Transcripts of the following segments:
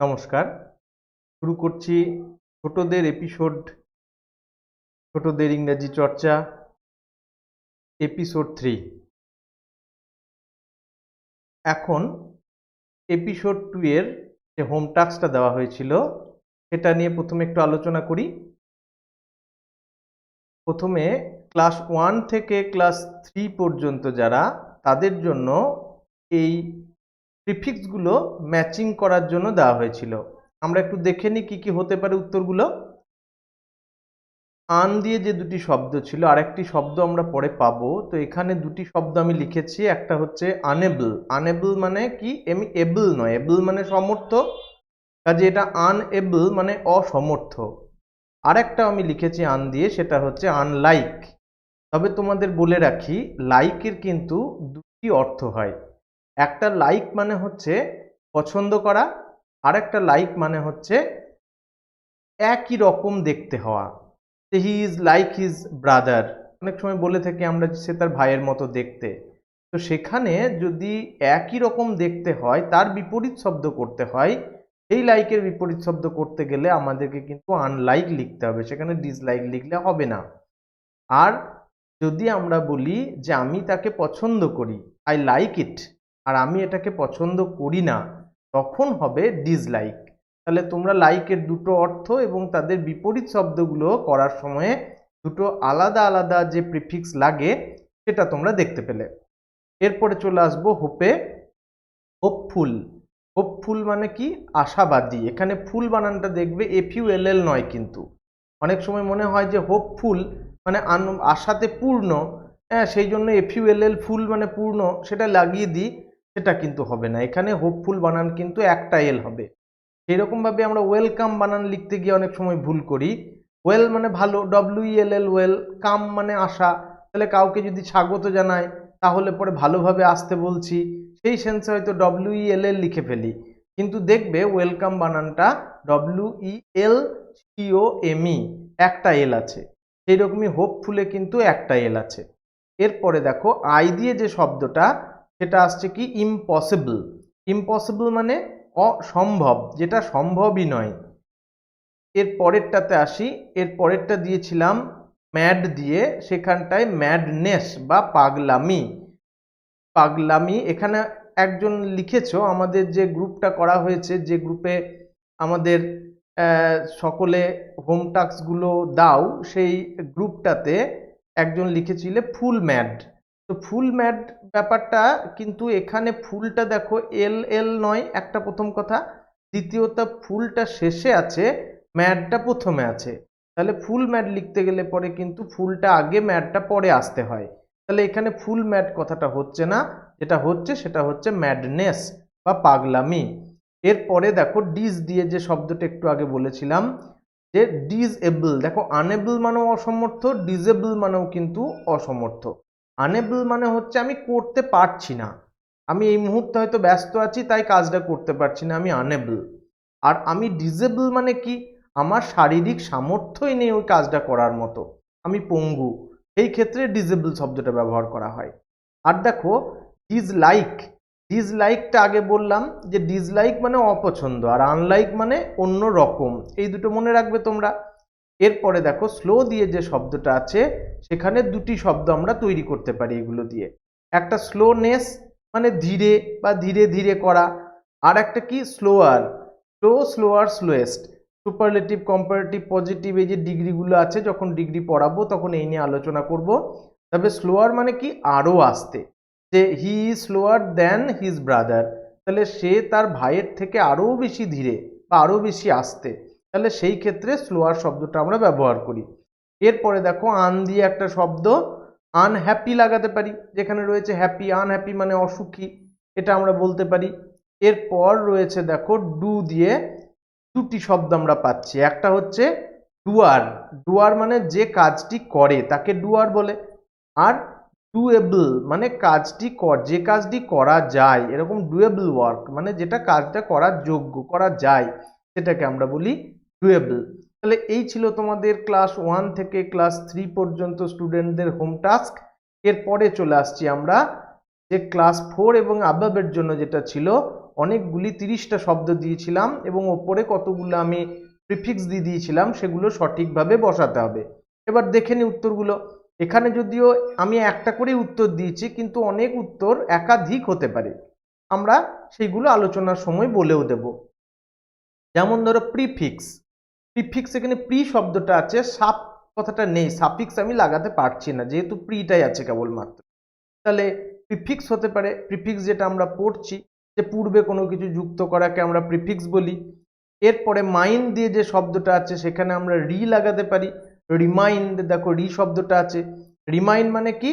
নমস্কার। শুরু করছি ছোটদের এপিসোড, ছোটদের ইংরেজি চর্চা এপিসোড 3। এখন এপিসোড 2 এর যে হোম টাস্কটা দেওয়া হয়েছিল সেটা নিয়ে প্রথমে একটু আলোচনা করি। প্রথমে ক্লাস 1 থেকে ক্লাস 3 পর্যন্ত যারা, তাদের জন্য এই প্রিফিক্সগুলো ম্যাচিং করার জন্য দেওয়া হয়েছিল। আমরা একটু দেখে নিই কি কি হতে পারে উত্তরগুলো। আন দিয়ে যে দুটি শব্দ ছিল, আরেকটি শব্দ আমরা পরে পাবো। তো এখানে দুটি শব্দ আমি লিখেছি, একটা হচ্ছে আনএবল। আনএবল মানে কি? আমি এবল নয়, এবল মানে সমর্থ, কাজে এটা আনএবল মানে অসমর্থ। আরেকটা আমি লিখেছি আন দিয়ে, সেটা হচ্ছে আনলাইক। তবে তোমাদের বলে রাখি, লাইকের কিন্তু দুটি অর্থ হয়। একটা লাইক মানে হচ্ছে পছন্দ করা, আর একটা লাইক মানে হচ্ছে একই রকম দেখতে হওয়া। He is like his brother, অনেক সময় বলে থাকি আমরা সে তার ভাইয়ের মতো দেখতে। তো সেখানে যদি একই রকম দেখতে হয়, তার বিপরীত শব্দ করতে হয়, সেই লাইকের বিপরীত শব্দ করতে গেলে আমাদেরকে কিন্তু আনলাইক লিখতে হবে, সেখানে ডিসলাইক লিখলে হবে না। আর যদি আমরা বলি যে আমি তাকে পছন্দ করি, আই লাইক ইট, আর আমি এটাকে পছন্দ করি না, তখন হবে ডিসলাইক। তাহলে তোমরা লাইকের দুটো অর্থ এবং তাদের বিপরীত শব্দগুলো করার সময়ে দুটো আলাদা আলাদা যে প্রিফিক্স লাগে সেটা তোমরা দেখতে পেলে। এরপরে চলে আসবো হোপে। হোপফুল। হোপফুল মানে কি? আশাবাদী। এখানে ফুল বানানটা দেখবে FULL নয়, কিন্তু অনেক সময় মনে হয় যে হোপফুল মানে আশাতে পূর্ণ, হ্যাঁ, সেই জন্য FULL ফুল মানে পূর্ণ সেটা লাগিয়ে দিই, সেটা কিন্তু হবে না। এখানে হোপফুল বানান কিন্তু একটা এল হবে। সেইরকমভাবে আমরা ওয়েলকাম বানান লিখতে গিয়ে অনেক সময় ভুল করি। ওয়েল মানে ভালো, WELL ওয়েল, কাম মানে আসা। তাহলে কাউকে যদি স্বাগত জানাই, তাহলে পরে ভালোভাবে আসতে বলছি, সেই সেন্সে হয়তো WELL লিখে ফেলি, কিন্তু দেখবে ওয়েলকাম বানানটা WELCOME, একটা এল আছে। সেই রকমই হোপফুলে কিন্তু একটা এল আছে। এরপরে দেখো আই দিয়ে যে শব্দটা, সেটা আসছে কি? ইম্পসিবল। ইম্পসিবল মানে অসম্ভব, যেটা সম্ভবই নয়। এর পরেরটাতে আসি। এর পরেরটা দিয়েছিলাম ম্যাড দিয়ে, সেখানটায় ম্যাডনেস বা পাগলামি। পাগলামি এখানে একজন লিখেছো, আমাদের যে গ্রুপটা করা হয়েছে, যে গ্রুপে আমাদের সকলে হোম টাস্কগুলো দাও, সেই গ্রুপটাতে একজন লিখেছিলে ফুল ম্যাড। তো ফুল ম্যাড ব্যাপারটা কিন্তু এখানে ফুলটা দেখো এল নয়, একটা প্রথম কথা। দ্বিতীয়ত ফুলটা শেষে আছে, ম্যাডটা প্রথমে আছে। তাহলে ফুল ম্যাড লিখতে গেলে পরে কিন্তু ফুলটা আগে, ম্যাডটা পরে আসতে হয়। তাহলে এখানে ফুল ম্যাড কথাটা হচ্ছে না, যেটা হচ্ছে সেটা হচ্ছে ম্যাডনেস বা পাগলামি। এরপরে দেখো ডিস দিয়ে যে শব্দটা একটু আগে বলেছিলাম, যে ডিসএবল। দেখো আনএবল মানেও অসমর্থ, ডিসএবল মানেও কিন্তু অসমর্থ। আনএবল মানে হচ্ছে আমি করতে পারছি না, আমি এই মুহূর্তে হয়তো ব্যস্ত আছি তাই কাজটা করতে পারছি না, আমি আনএবল। আর আমি ডিসএবল মানে কি? আমার শারীরিক সামর্থ্যই নেই ওই কাজটা করার মতো, আমি পঙ্গু। এই ক্ষেত্রে ডিসএবল শব্দটা ব্যবহার করা হয়। আর দেখো ডিসলাইক। ডিসলাইকটা আগে বললাম যে ডিসলাইক মানে অপছন্দ, আর আনলাইক মানে অন্য রকম। এই দুটো মনে রাখবে তোমরা। এরপরে দেখো স্লো দিয়ে যে শব্দটা আছে, সেখানে দুটি শব্দ আমরা তৈরি করতে পারি এগুলো দিয়ে। একটা স্লোনেস মানে ধীরে বা ধীরে ধীরে করা, আর একটা কি? Slower. Slow, slower, slowest. Superlative, comparative, positive, এই যে ডিগ্রিগুলো আছে, যখন ডিগ্রি পড়াবো তখন এই নিয়ে আলোচনা করব। তবে স্লোয়ার মানে কি? আরও আস্তে, যে he is slower than his brother, তাহলে সে তার ভাইয়ের থেকে আরও বেশি ধীরে বা আরও বেশি আস্তে। তাহলে সেই ক্ষেত্রে স্লোয়ার শব্দটা আমরা ব্যবহার করি। এরপরে দেখো আন দিয়ে একটা শব্দ আনহ্যাপি লাগাতে পারি, যেখানে রয়েছে হ্যাপি। আনহ্যাপি মানে অসুখী, এটা আমরা বলতে পারি। এরপর রয়েছে দেখো ডু দিয়ে দুটি শব্দ আমরা পাচ্ছি। একটা হচ্ছে ডুয়ার। ডুয়ার মানে যে কাজটি করে তাকে ডুয়ার বলে। আর ডুয়েবল মানে কাজটি যে কাজটি করা যায়, এরকম ডুয়েবল ওয়ার্ক মানে যেটা কাজটা করার যোগ্য, করা যায়, সেটাকে আমরা বলি ডুয়েবল। তাহলে এই ছিল তোমাদের ক্লাস 1 থেকে ক্লাস 3 পর্যন্ত স্টুডেন্টদের হোম টাস্ক। এরপরে চলে আসছি আমরা যে ক্লাস 4 এবং আবাবের জন্য যেটা ছিল অনেকগুলি 30টা শব্দ দিয়েছিলাম এবং ওপরে কতগুলো আমি প্রিফিক্স দিয়ে দিয়েছিলাম, সেগুলো সঠিকভাবে বসাতে হবে। এবার দেখে নি উত্তরগুলো। এখানে যদিও আমি একটা করেই উত্তর দিয়েছি, কিন্তু অনেক উত্তর একাধিক হতে পারে, আমরা সেইগুলো আলোচনার সময় বলেও দেব। যেমন ধরো প্রিফিক্স, প্রিফিক্স এখানে প্রি শব্দটা আছে, সাপ কথাটা নেই, সাফিক্স আমি লাগাতে পারছি না যেহেতু প্রিটাই আছে কেবলমাত্র। তাহলে প্রিফিক্স হতে পারে, প্রিফিক্স যেটা আমরা পড়ছি যে পূর্বে কোনো কিছু যুক্ত করাকে আমরা প্রিফিক্স বলি। এরপরে মাইন্ড দিয়ে যে শব্দটা আছে সেখানে আমরা রি লাগাতে পারি, রিমাইন্ড, দেখো রি শব্দটা আছে। রিমাইন্ড মানে কি,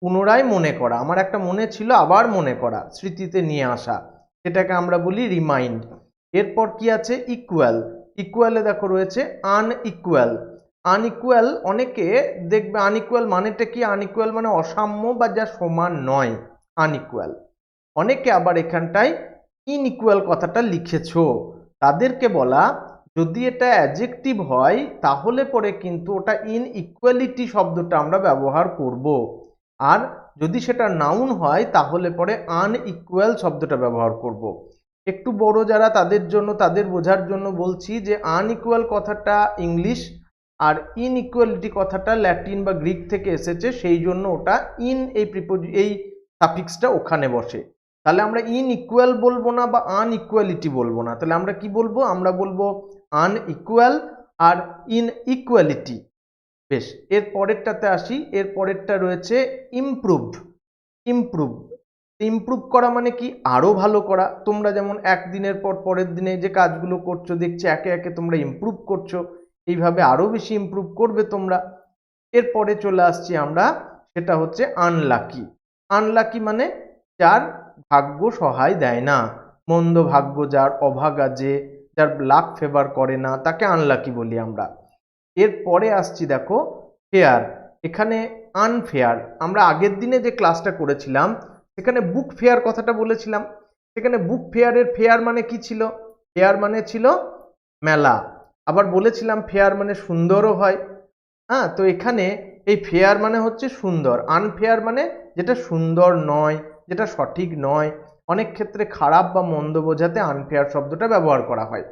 পুনরায় মনে করা, আমার একটা মনে ছিল আবার মনে করা, স্মৃতিতে নিয়ে আসা, সেটাকে আমরা বলি রিমাইন্ড। এরপর কি আছে, ইকুয়াল, ইকুয়ালে দেখো রয়েছে আনইকুয়াল। আনইকুয়াল অনেকে দেখবে আনইকুয়াল মানেটা কি, আনইকুয়াল মানে অসাম্য বা যা সমান নয়, আনইকুয়াল। অনেকে আবার এখানটায় ইনইকুয়াল কথাটা লিখেছো, তাদেরকে বলা যদি এটা অ্যাডজেক্টিভ হয় তাহলে পরে কিন্তু ওটা ইনইকুয়ালিটি শব্দটা আমরা ব্যবহার করব, আর যদি সেটা নাউন হয় তাহলে পরে আনইকুয়াল শব্দটা ব্যবহার করব। একটু বড় যারা তাদের জন্য, তাদের বোঝার জন্য বলছি যে আনইকুয়াল কথাটা ইংলিশ আর ইনইকুয়ালিটি কথাটা ল্যাটিন বা গ্রিক থেকে এসেছে, সেই জন্য ওটা ইন এই সাফিক্সটা ওখানে বসে। তাহলে আমরা ইনইকুয়াল বলবো না বা আনইকুয়ালিটি বলবো না, তাহলে আমরা কি বলবো, আমরা বলবো আনইকুয়াল আর ইনইকুয়ালিটি। বেশ, এর পরেরটাতে আসি। এর পরেরটা রয়েছে ইমপ্রুভ। ইমপ্রুভ, ইমপ্রুভ করা মানে কি, আরো ভালো করা। তোমরা যেমন একদিনের পর পরের দিনে যে কাজগুলো করছো দেখছি একে একে তোমরা ইমপ্রুভ করছো, এইভাবে আরো বেশি ইমপ্রুভ করবে তোমরা। এরপরে চলে আসছি আমরা, সেটা হচ্ছে আনলাকি। আনলাকি মানে যার ভাগ্য সহায় দেয় না, মন্দ ভাগ্য যার, অভাগা যে, যার লাক ফেভার করে না, তাকে আনলাকি বলি আমরা। এরপরে আসছি দেখো ফেয়ার। এখানে আনফেয়ার, আমরা আগের দিনে যে ক্লাসটা করেছিলাম সেখানে বুক ফেয়ার কথাটা বলেছিলাম। সেখানে বুক ফেয়ারের ফেয়ার মানে কি ছিল, ফেয়ার মানে ছিল মেলা। আবার বলেছিলাম ফেয়ার মানে সুন্দরও হয়। হ্যাঁ, তো এখানে এই ফেয়ার মানে হচ্ছে সুন্দর, আনফেয়ার মানে যেটা সুন্দর নয়, যেটা সঠিক নয়। অনেক ক্ষেত্রে খারাপ বা মন্দ বোঝাতে আনফেয়ার শব্দটা ব্যবহার করা হয়।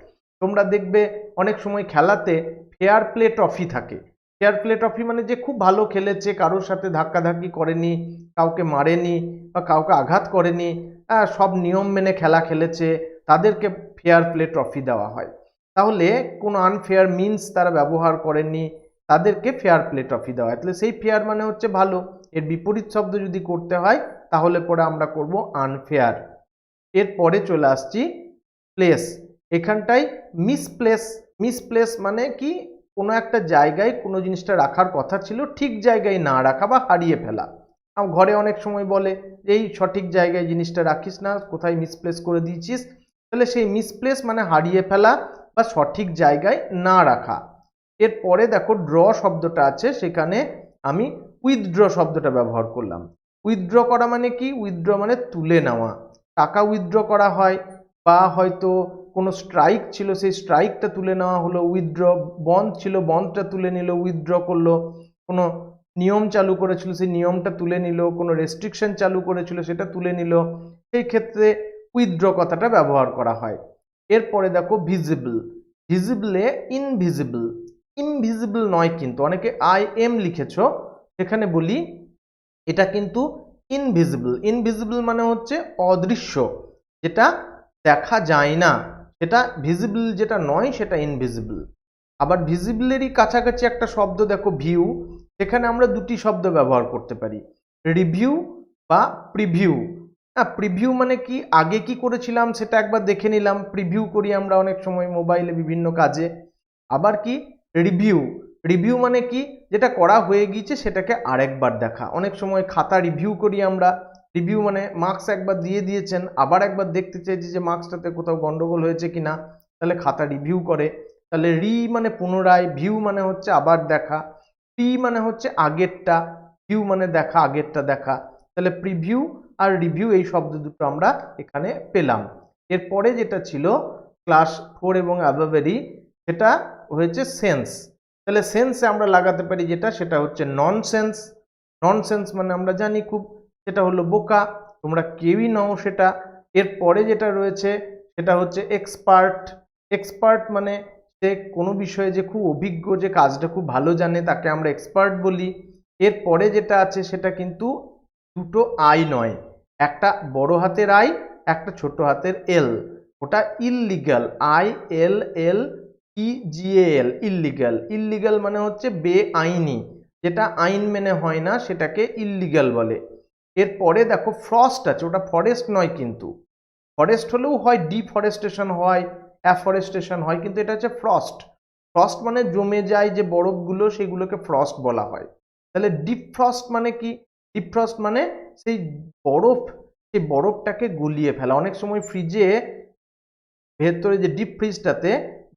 তোমরা দেখবে অনেক সময় খেলাতে ফেয়ার প্লে ট্রফি থাকে। ফেয়ার প্লে ট্রফি মানে যে খুব ভালো খেলেছে, কারোর সাথে ধাক্কাধাক্কি করেনি, কাউকে মারেনি বা কাউকে আঘাত করেনি, সব নিয়ম মেনে খেলা খেলেছে, তাদেরকে ফেয়ার প্লে ট্রফি দেওয়া হয়। তাহলে কোনো আনফেয়ার মিনস তারা ব্যবহার করেনি, তাদেরকে ফেয়ার প্লে ট্রফি দেওয়া হয়। তাহলে সেই ফেয়ার মানে হচ্ছে ভালো, এর বিপরীত শব্দ যদি করতে হয় তাহলে পরে আমরা করব আনফেয়ার। এরপরে চলে আসছি প্লেস। এখানটায় মিসপ্লেস। মিসপ্লেস মানে কি, কোনো একটা জায়গায় কোনো জিনিসটা রাখার কথা ছিল ঠিক জায়গায় না রাখা বা হারিয়ে ফেলা। ঘরে অনেক সময় বলে এই সঠিক জায়গায় জিনিসটা রাখিস না, কোথায় মিসপ্লেস করে দিয়েছিস। তাহলে সেই মিসপ্লেস মানে হারিয়ে ফেলা বা সঠিক জায়গায় না রাখা। এরপরে দেখো ড্র শব্দটা আছে, সেখানে আমি উইথড্র শব্দটা ব্যবহার করলাম। উইথড্র করা মানে কি, উইথড্র মানে তুলে নেওয়া, টাকা উইথড্র করা হয়, বা হয়তো কোনো স্ট্রাইক ছিল সেই স্ট্রাইকটা তুলে নেওয়া হলো উইথড্র, বন্ধ ছিল বন্ধটা তুলে নিল উইথড্র করলো, কোনো নিয়ম চালু করেছিল সেই নিয়মটা তুলে নিল, কোনো রেস্ট্রিকশন চালু করেছিল সেটা তুলে নিল, সেই ক্ষেত্রে উইথড্র কথাটা ব্যবহার করা হয়। এরপরে দেখো ভিজিবল। ভিজিবলে ইনভিজিবল, ইনভিজিবল নয় কিন্তু, অনেকে আই এম লিখেছ, সেখানে বলি এটা কিন্তু ইনভিজিবল। ইনভিজিবল মানে হচ্ছে অদৃশ্য, যেটা দেখা যায় না, সেটা ভিজিবল, যেটা নয় সেটা ইনভিজিবল। আবার ভিজিবলেরই কাছাকাছি একটা শব্দ দেখো ভিউ, সেখানে আমরা দুটি শব্দ ব্যবহার করতে পারি, রিভিউ বা প্রিভিউ। হ্যাঁ, প্রিভিউ মানে কি, আগে কি করেছিলাম সেটা একবার দেখে নিলাম, প্রিভিউ করি আমরা অনেক সময় মোবাইলে বিভিন্ন কাজে। আবার কি রিভিউ, রিভিউ মানে কি, যেটা করা হয়ে গিয়েছে সেটাকে আরেকবার দেখা। অনেক সময় খাতা রিভিউ করি আমরা, রিভিউ মানে মার্কস একবার দিয়ে দিয়েছেন, আবার একবার দেখতে চাইছি যে মার্কসটাতে কোথাও গন্ডগোল হয়েছে কিনা, তাহলে খাতা রিভিউ করে। তাহলে রি মানে পুনরায়, ভিউ মানে হচ্ছে আবার দেখা, প্রি মানে হচ্ছে আগেরটা, ভিউ মানে দেখা, আগেরটা দেখা। তাহলে প্রিভিউ আর রিভিউ এই শব্দ দুটো আমরা এখানে পেলাম। এরপরে যেটা ছিল ক্লাস 4 এবং অ্যাবাভেরই, সেটা হয়েছে সেন্স। তাহলে সেন্সে আমরা লাগাতে পারি যেটা, সেটা হচ্ছে ননসেন্স। ননসেন্স মানে আমরা জানি খুব, সেটা হলো বোকা, তোমরা কেউই নও সেটা। এরপরে যেটা রয়েছে সেটা হচ্ছে এক্সপার্ট। এক্সপার্ট মানে সে কোনো বিষয়ে যে খুব অভিজ্ঞ, যে কাজটা খুব ভালো জানে, তাকে আমরা এক্সপার্ট বলি। এরপরে যেটা আছে সেটা কিন্তু দুটো আই নয়, একটা বড় হাতের আই, একটা ছোট হাতের এল, ওটা illegal, ILL EGAL, illegal. Illegal মানে হচ্ছে বেআইনি, যেটা আইন মেনে হয় না সেটাকে ইললিগাল বলে। এরপরে দেখো ফ্রস্ট আছে, ওটা ফরেস্ট নয় কিন্তু, ফরেস্ট হলেও হয় ডিফরেস্টেশন হয়, অ্যাফরেস্টেশন হয়, কিন্তু এটা হচ্ছে ফ্রস্ট। ফ্রস্ট মানে জমে যায় যে বরফগুলো, সেগুলোকে ফ্রস্ট বলা হয়। তাহলে ডিফ্রস্ট মানে কি? ডিফ্রস্ট মানে সেই বরফ, সেই বরফটাকে গলিয়ে ফেলা। অনেক সময় ফ্রিজে ভেতরে যে ডিপ ফ্রিজটাতে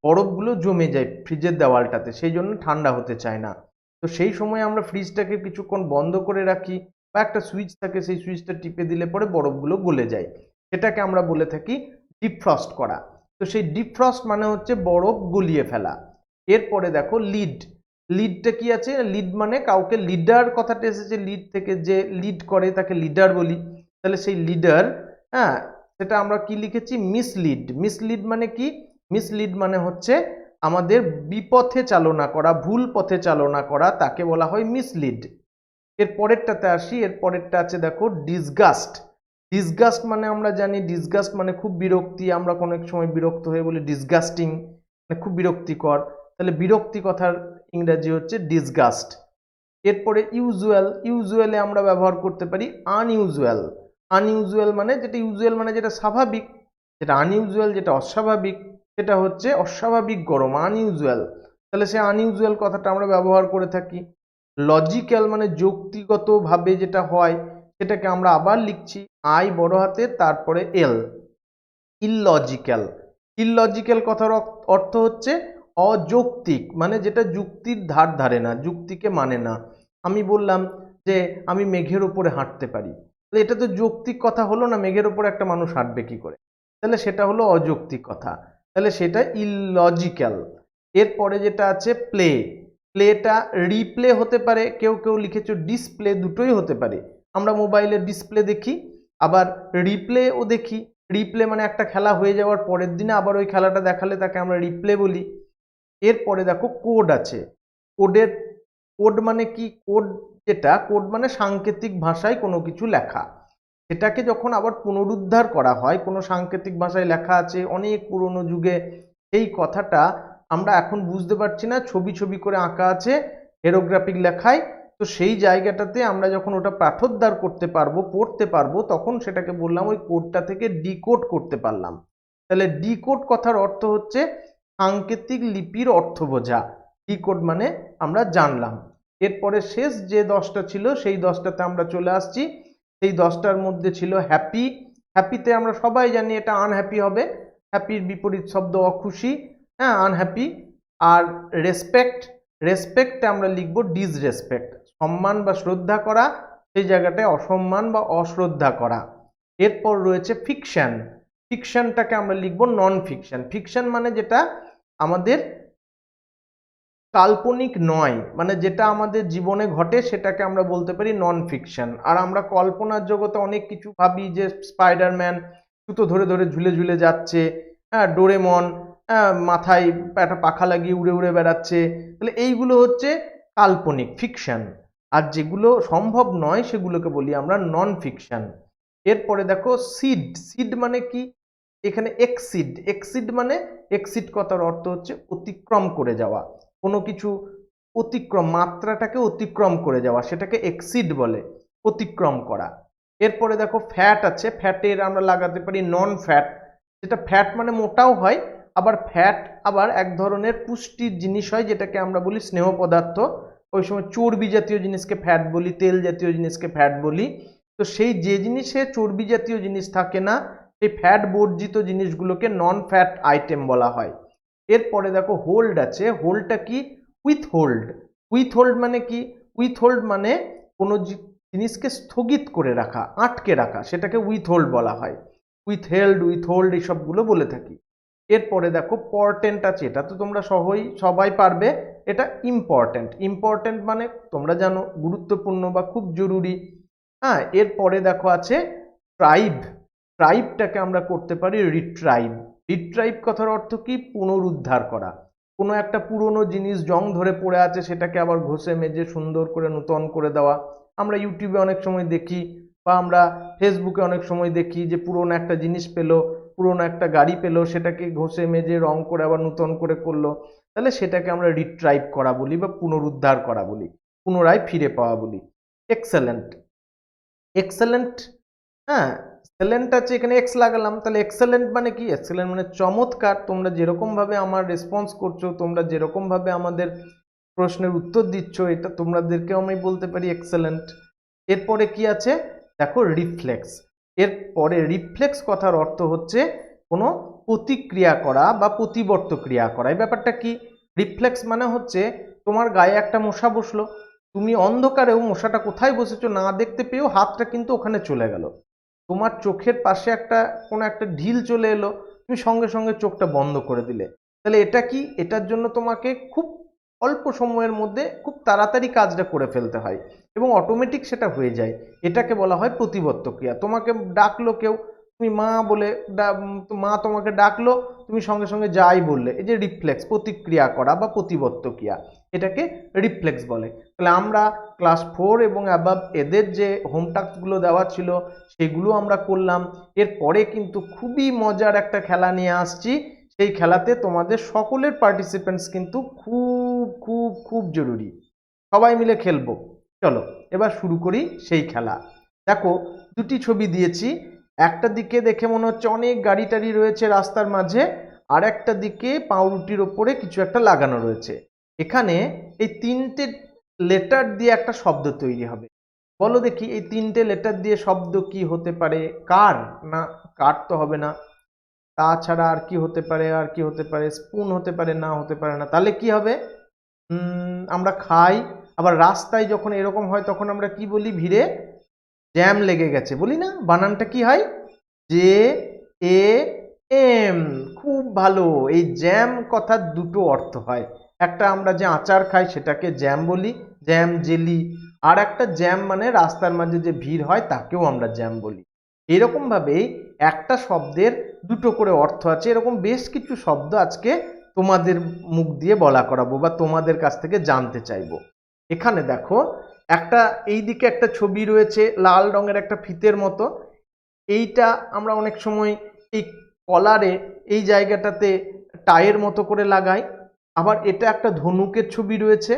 বরফগুলো জমে যায় ফ্রিজের দেওয়ালটাতে, সেই জন্য ঠান্ডা হতে চায় না। তো সেই সময় আমরা ফ্রিজটাকে কিছুক্ষণ বন্ধ করে রাখি, বা একটা সুইচ থাকে, সেই সুইচটা টিপে দিলে পরে বরফগুলো গলে যায়, সেটাকে আমরা বলে থাকি ডিফ্রস্ট করা। তো সেই ডিফ্রস্ট মানে হচ্ছে বরফ গলিয়ে ফেলা। এরপরে দেখো লিড। লিডটা কি আছে? লিড মানে কাউকে, লিডার কথাটা এসেছে লিড থেকে, যে লিড করে তাকে লিডার বলি। তাহলে সেই লিডার, হ্যাঁ, সেটা আমরা কি লিখেছি? মিসলিড। মিসলিড মানে কি? মিসলিড মানে হচ্ছে আমাদের বিপথে চালনা করা, ভুল পথে চালনা করা, তাকে বলা হয় মিসলিড। এর পরেরটাতে আসি, এর পরেরটা আছে দেখো ডিসগাস্ট। ডিসগাস্ট মানে আমরা জানি, ডিসগাস্ট মানে খুব বিরক্তি, আমরা কোনো এক সময় বিরক্ত হয়ে বলি ডিসগাস্টিং, মানে খুব বিরক্তিকর। তাহলে বিরক্তি কথার ইংরেজি হচ্ছে ডিসগাস্ট। এরপরে ইউজুয়াল। ইউজুয়ালে আমরা ব্যবহার করতে পারি আনইউজুয়াল। আনইউজুয়াল মানে যেটা, ইউজুয়াল মানে যেটা স্বাভাবিক, যেটা আনইউজুয়াল যেটা অস্বাভাবিক, সেটা হচ্ছে অস্বাভাবিক গরম, আনইউজুয়াল। তাহলে সে আনইউজুয়াল কথাটা আমরা ব্যবহার করে থাকি। লজিক্যাল মানে যৌক্তিগতভাবে যেটা হয়, সেটাকে আমরা আবার লিখছি আই বড় হাতে তারপরে এল। ইললজিক্যাল। ইললজিক্যাল কথার অর্থ হচ্ছে অযৌক্তিক, মানে যেটা যুক্তির ধার ধারে না, যুক্তিকে মানে না। আমি বললাম যে আমি মেঘের উপরে হাঁটতে পারি, তাহলে এটা তো যৌক্তিক কথা হলো না, মেঘের উপরে একটা মানুষ হাঁটবে কি করে? তাহলে সেটা হলো অযৌক্তিক কথা, তাহলে সেটা ইললজিক্যাল। এরপরে যেটা আছে প্লে। প্লেটা রিপ্লে হতে পারে, কেউ কেউ লিখেছো ডিসপ্লে, দুটোই হতে পারে। আমরা মোবাইলে ডিসপ্লে দেখি, আবার রিপ্লেও দেখি। রিপ্লে মানে একটা খেলা হয়ে যাওয়ার পরের দিনে আবার ওই খেলাটা দেখালে তাকে আমরা রিপ্লে বলি। এরপরে দেখো কোড আছে। কোডের, কোড মানে কি? কোড যেটা, কোড মানে সাংকেতিক ভাষায় কোনো কিছু লেখা, সেটাকে যখন আবার পুনরুদ্ধার করা হয়, কোনো সাংকেতিক ভাষায় লেখা আছে অনেক পুরনো যুগে, সেই কথাটা আমরা এখন বুঝতে পারছি না, ছবি ছবি করে আঁকা আছে হেরোগ্রাফিক লেখায়, তো সেই জায়গাটাতে আমরা যখন ওটা পাঠোদ্ধার করতে পারবো, পড়তে পারবো, তখন সেটাকে বললাম ওই কোডটা থেকে ডিকোড করতে পারলাম। তাহলে ডিকোড কথার অর্থ হচ্ছে সাংকেতিক লিপির অর্থ বোঝা। ডিকোড মানে আমরা জানলাম। এরপরে শেষ যে 10টা ছিল সেই 10টাতে আমরা চলে আসছি। সেই 10টার মধ্যে ছিল হ্যাপি। হ্যাপিতে আমরা সবাই জানি এটা আনহ্যাপি হবে, হ্যাপির বিপরীত শব্দ অখুশি, হ্যাঁ, আনহ্যাপি। আর রেসপেক্ট, রেসপেক্টে আমরা লিখবো ডিসরেসপেক্ট, সম্মান বা শ্রদ্ধা করা, সেই জায়গাটায় অসম্মান বা অশ্রদ্ধা করা। এরপর রয়েছে ফিকশন। ফিকশনটাকে আমরা লিখবো নন ফিকশন। ফিকশন মানে যেটা আমাদের কাল্পনিক নয়, মানে যেটা আমাদের জীবনে ঘটে সেটাকে আমরা বলতে পারি নন ফিকশন। আর আমরা কল্পনার জগতে অনেক কিছু ভাবি, যে স্পাইডারম্যান সুতো ধরে ধরে ঝুলে ঝুলে যাচ্ছে, হ্যাঁ, ডোরেমন মাথায় একটা পাখা লাগিয়ে উড়ে উড়ে বেড়াচ্ছে, তাহলে এইগুলো হচ্ছে কাল্পনিক ফিকশন। আর যেগুলো সম্ভব নয় সেগুলোকে বলি আমরা নন ফিকশন। এরপরে দেখো সিড। সিড মানে কি? এখানে এক্সিড। এক্সিড মানে, এক্সিড কথার অর্থ হচ্ছে অতিক্রম করে যাওয়া, কোনো কিছু অতিক্রম, মাত্রাটাকে অতিক্রম করে যাওয়া, সেটাকে এক্সিড বলে, অতিক্রম করা। এরপরে দেখো ফ্যাট আছে। ফ্যাটের আমরা লাগাতে পারি নন ফ্যাট, যেটা ফ্যাট মানে মোটাও হয়, আবার ফ্যাট আবার এক ধরনের পুষ্টির জিনিস হয়, যেটাকে আমরা বলি স্নেহ পদার্থ। ওই সময় চর্বি জাতীয় জিনিসকে ফ্যাট বলি, তেল জাতীয় জিনিসকে ফ্যাট বলি। তো সেই যে জিনিসে চর্বি জাতীয় জিনিস থাকে না, সেই ফ্যাট বর্জিত জিনিসগুলোকে নন ফ্যাট আইটেম বলা হয়। এরপরে দেখো হোল্ড আছে। হোল্ডটা কি? With hold. উইথ হোল্ড মানে কি? উইথ হোল্ড মানে কোনো জিনিসকে স্থগিত করে রাখা, আটকে রাখা, সেটাকে উইথ হোল্ড বলা হয়। উইথ হেল্ড, উইথ হোল্ড, এইসবগুলো বলে থাকি। এরপরে দেখো পর্টেন্ট আছে। এটা তো তোমরা সবাই পারবে, এটা ইম্পর্টেন্ট। ইম্পর্টেন্ট মানে তোমরা জানো গুরুত্বপূর্ণ বা খুব জরুরি, হ্যাঁ। এরপরে দেখো আছে ট্রাইব। ট্রাইবটাকে আমরা করতে পারি রিট্রাইভ। রিট্রাইভ কথার অর্থ কি? পুনরুদ্ধার করা। কোনো একটা পুরনো জিনিস জং ধরে পড়ে আছে, সেটাকে আবার ঘষে মেজে সুন্দর করে নূতন করে দেওয়া। আমরা ইউটিউবে অনেক সময় দেখি বা আমরা ফেসবুকে অনেক সময় দেখি যে পুরনো একটা জিনিস পেলো, পুরনো একটা গাড়ি পেলো, সেটাকে ঘষে মেজে রং করে আবার নূতন করে করলো। তাহলে সেটাকে আমরা রিট্রাইভ করা বলি বা পুনরুদ্ধার করা বলি, পুনরায় ফিরে পাওয়া বলি। এক্সেলেন্ট। এক্সেলেন্ট, হ্যাঁ, এক্সেলেন্ট আছে, এখানে এক্স লাগালাম, তাহলে এক্সেলেন্ট মানে কি? এক্সেলেন্ট মানে চমৎকার। তোমরা যেরকম ভাবে আমার রেসপন্স করছো, তোমরা যেরকম ভাবে আমাদের প্রশ্নের উত্তর দিচ্ছ, এটা তোমাদেরকেও আমি বলতে পারি এক্সেলেন্ট। এরপরে কি আছে দেখো? রিফ্লেক্স। এরপরে রিফ্লেক্স কথার অর্থ হচ্ছে কোনো প্রতিক্রিয়া করা বা প্রতিবর্ত ক্রিয়া করা। এই ব্যাপারটা কি? রিফ্লেক্স মানে হচ্ছে তোমার গায়ে একটা মশা বসলো, তুমি অন্ধকারেও মশাটা কোথায় বসেছো না দেখতে পেয়েও হাতটা কিন্তু ওখানে চলে গেল। তোমার চোখের পাশে কোনো একটা ঢিল চলে এলো, তুমি সঙ্গে সঙ্গে চোখটা বন্ধ করে দিলে। তাহলে এটা কি? এটার জন্য তোমাকে খুব অল্প সময়ের মধ্যে খুব তাড়াতাড়ি কাজটা করে ফেলতে হয় এবং অটোমেটিক সেটা হয়ে যায়। এটাকে বলা হয় প্রতিবর্ত ক্রিয়া। তোমাকে ডাকলো কেউ, তুমি মা বলে মা তোমাকে ডাকলো, তুমি সঙ্গে সঙ্গে যাই বললে, এই যে রিফ্লেক্স, প্রতিক্রিয়া করা বা প্রতিবর্ত ক্রিয়া, এটাকে রিফ্লেক্স বলে। তাহলে আমরা ক্লাস 4 এবং অ্যাবাভ এদের যে হোম টাস্কগুলো দেওয়া ছিল সেগুলো আমরা করলাম। এরপরে কিন্তু খুবই মজার একটা খেলা নিয়ে আসছি। সেই খেলাতে তোমাদের সকলের পার্টিসিপেন্টস কিন্তু খুব খুব খুব জরুরি। সবাই মিলে খেলবো। চলো এবার শুরু করি সেই খেলা। দেখো দুটি ছবি দিয়েছি, একটা দিকে দেখে মনে হচ্ছে অনেক গাড়ি টাড়ি রয়েছে রাস্তার মাঝে, আর একটা দিকে পাউরুটির ওপরে কিছু একটা লাগানো রয়েছে। এখানে এই তিনটে লেটার দিয়ে একটা শব্দ তৈরি হবে। বলো দেখি এই তিনটে লেটার দিয়ে শব্দ কি হতে পারে? কার? না, কার তো হবে না। তাছাড়া আর কি হতে পারে? আর কি হতে পারে? স্পুন হতে পারে? না, হতে পারে না। তাহলে কি হবে? আমরা খাই। আবার রাস্তায় যখন এরকম হয় তখন আমরা কি বলি? ভিড়ে জ্যাম লেগে গেছে বলি না? বানানটা কি হয়? J A M. খুব ভালো। এই জ্যাম কথার দুটো অর্থ হয়। একটা আমরা যে আচার খাই সেটাকে জ্যাম বলি, জ্যাম জেলি। আর একটা জ্যাম মানে রাস্তার মাঝে যে ভিড় হয় তাকেও আমরা জ্যাম বলি। এরকম ভাবেই একটা শব্দের দুটো করে অর্থ আছে। এরকম বেশ কিছু শব্দ আজকে তোমাদের মুখ দিয়ে বলা করাবো বা তোমাদের কাছ থেকে জানতে চাইবো। এখানে দেখো একটা, এইদিকে একটা ছবি রয়েছে লাল রঙের একটা ফিতের মতো। এইটা আমরা অনেক সময় এই কলারে এই জায়গাটাতে টাইয়ের মতো করে লাগাই। আবার এটা একটা ধনুকের ছবি রয়েছে,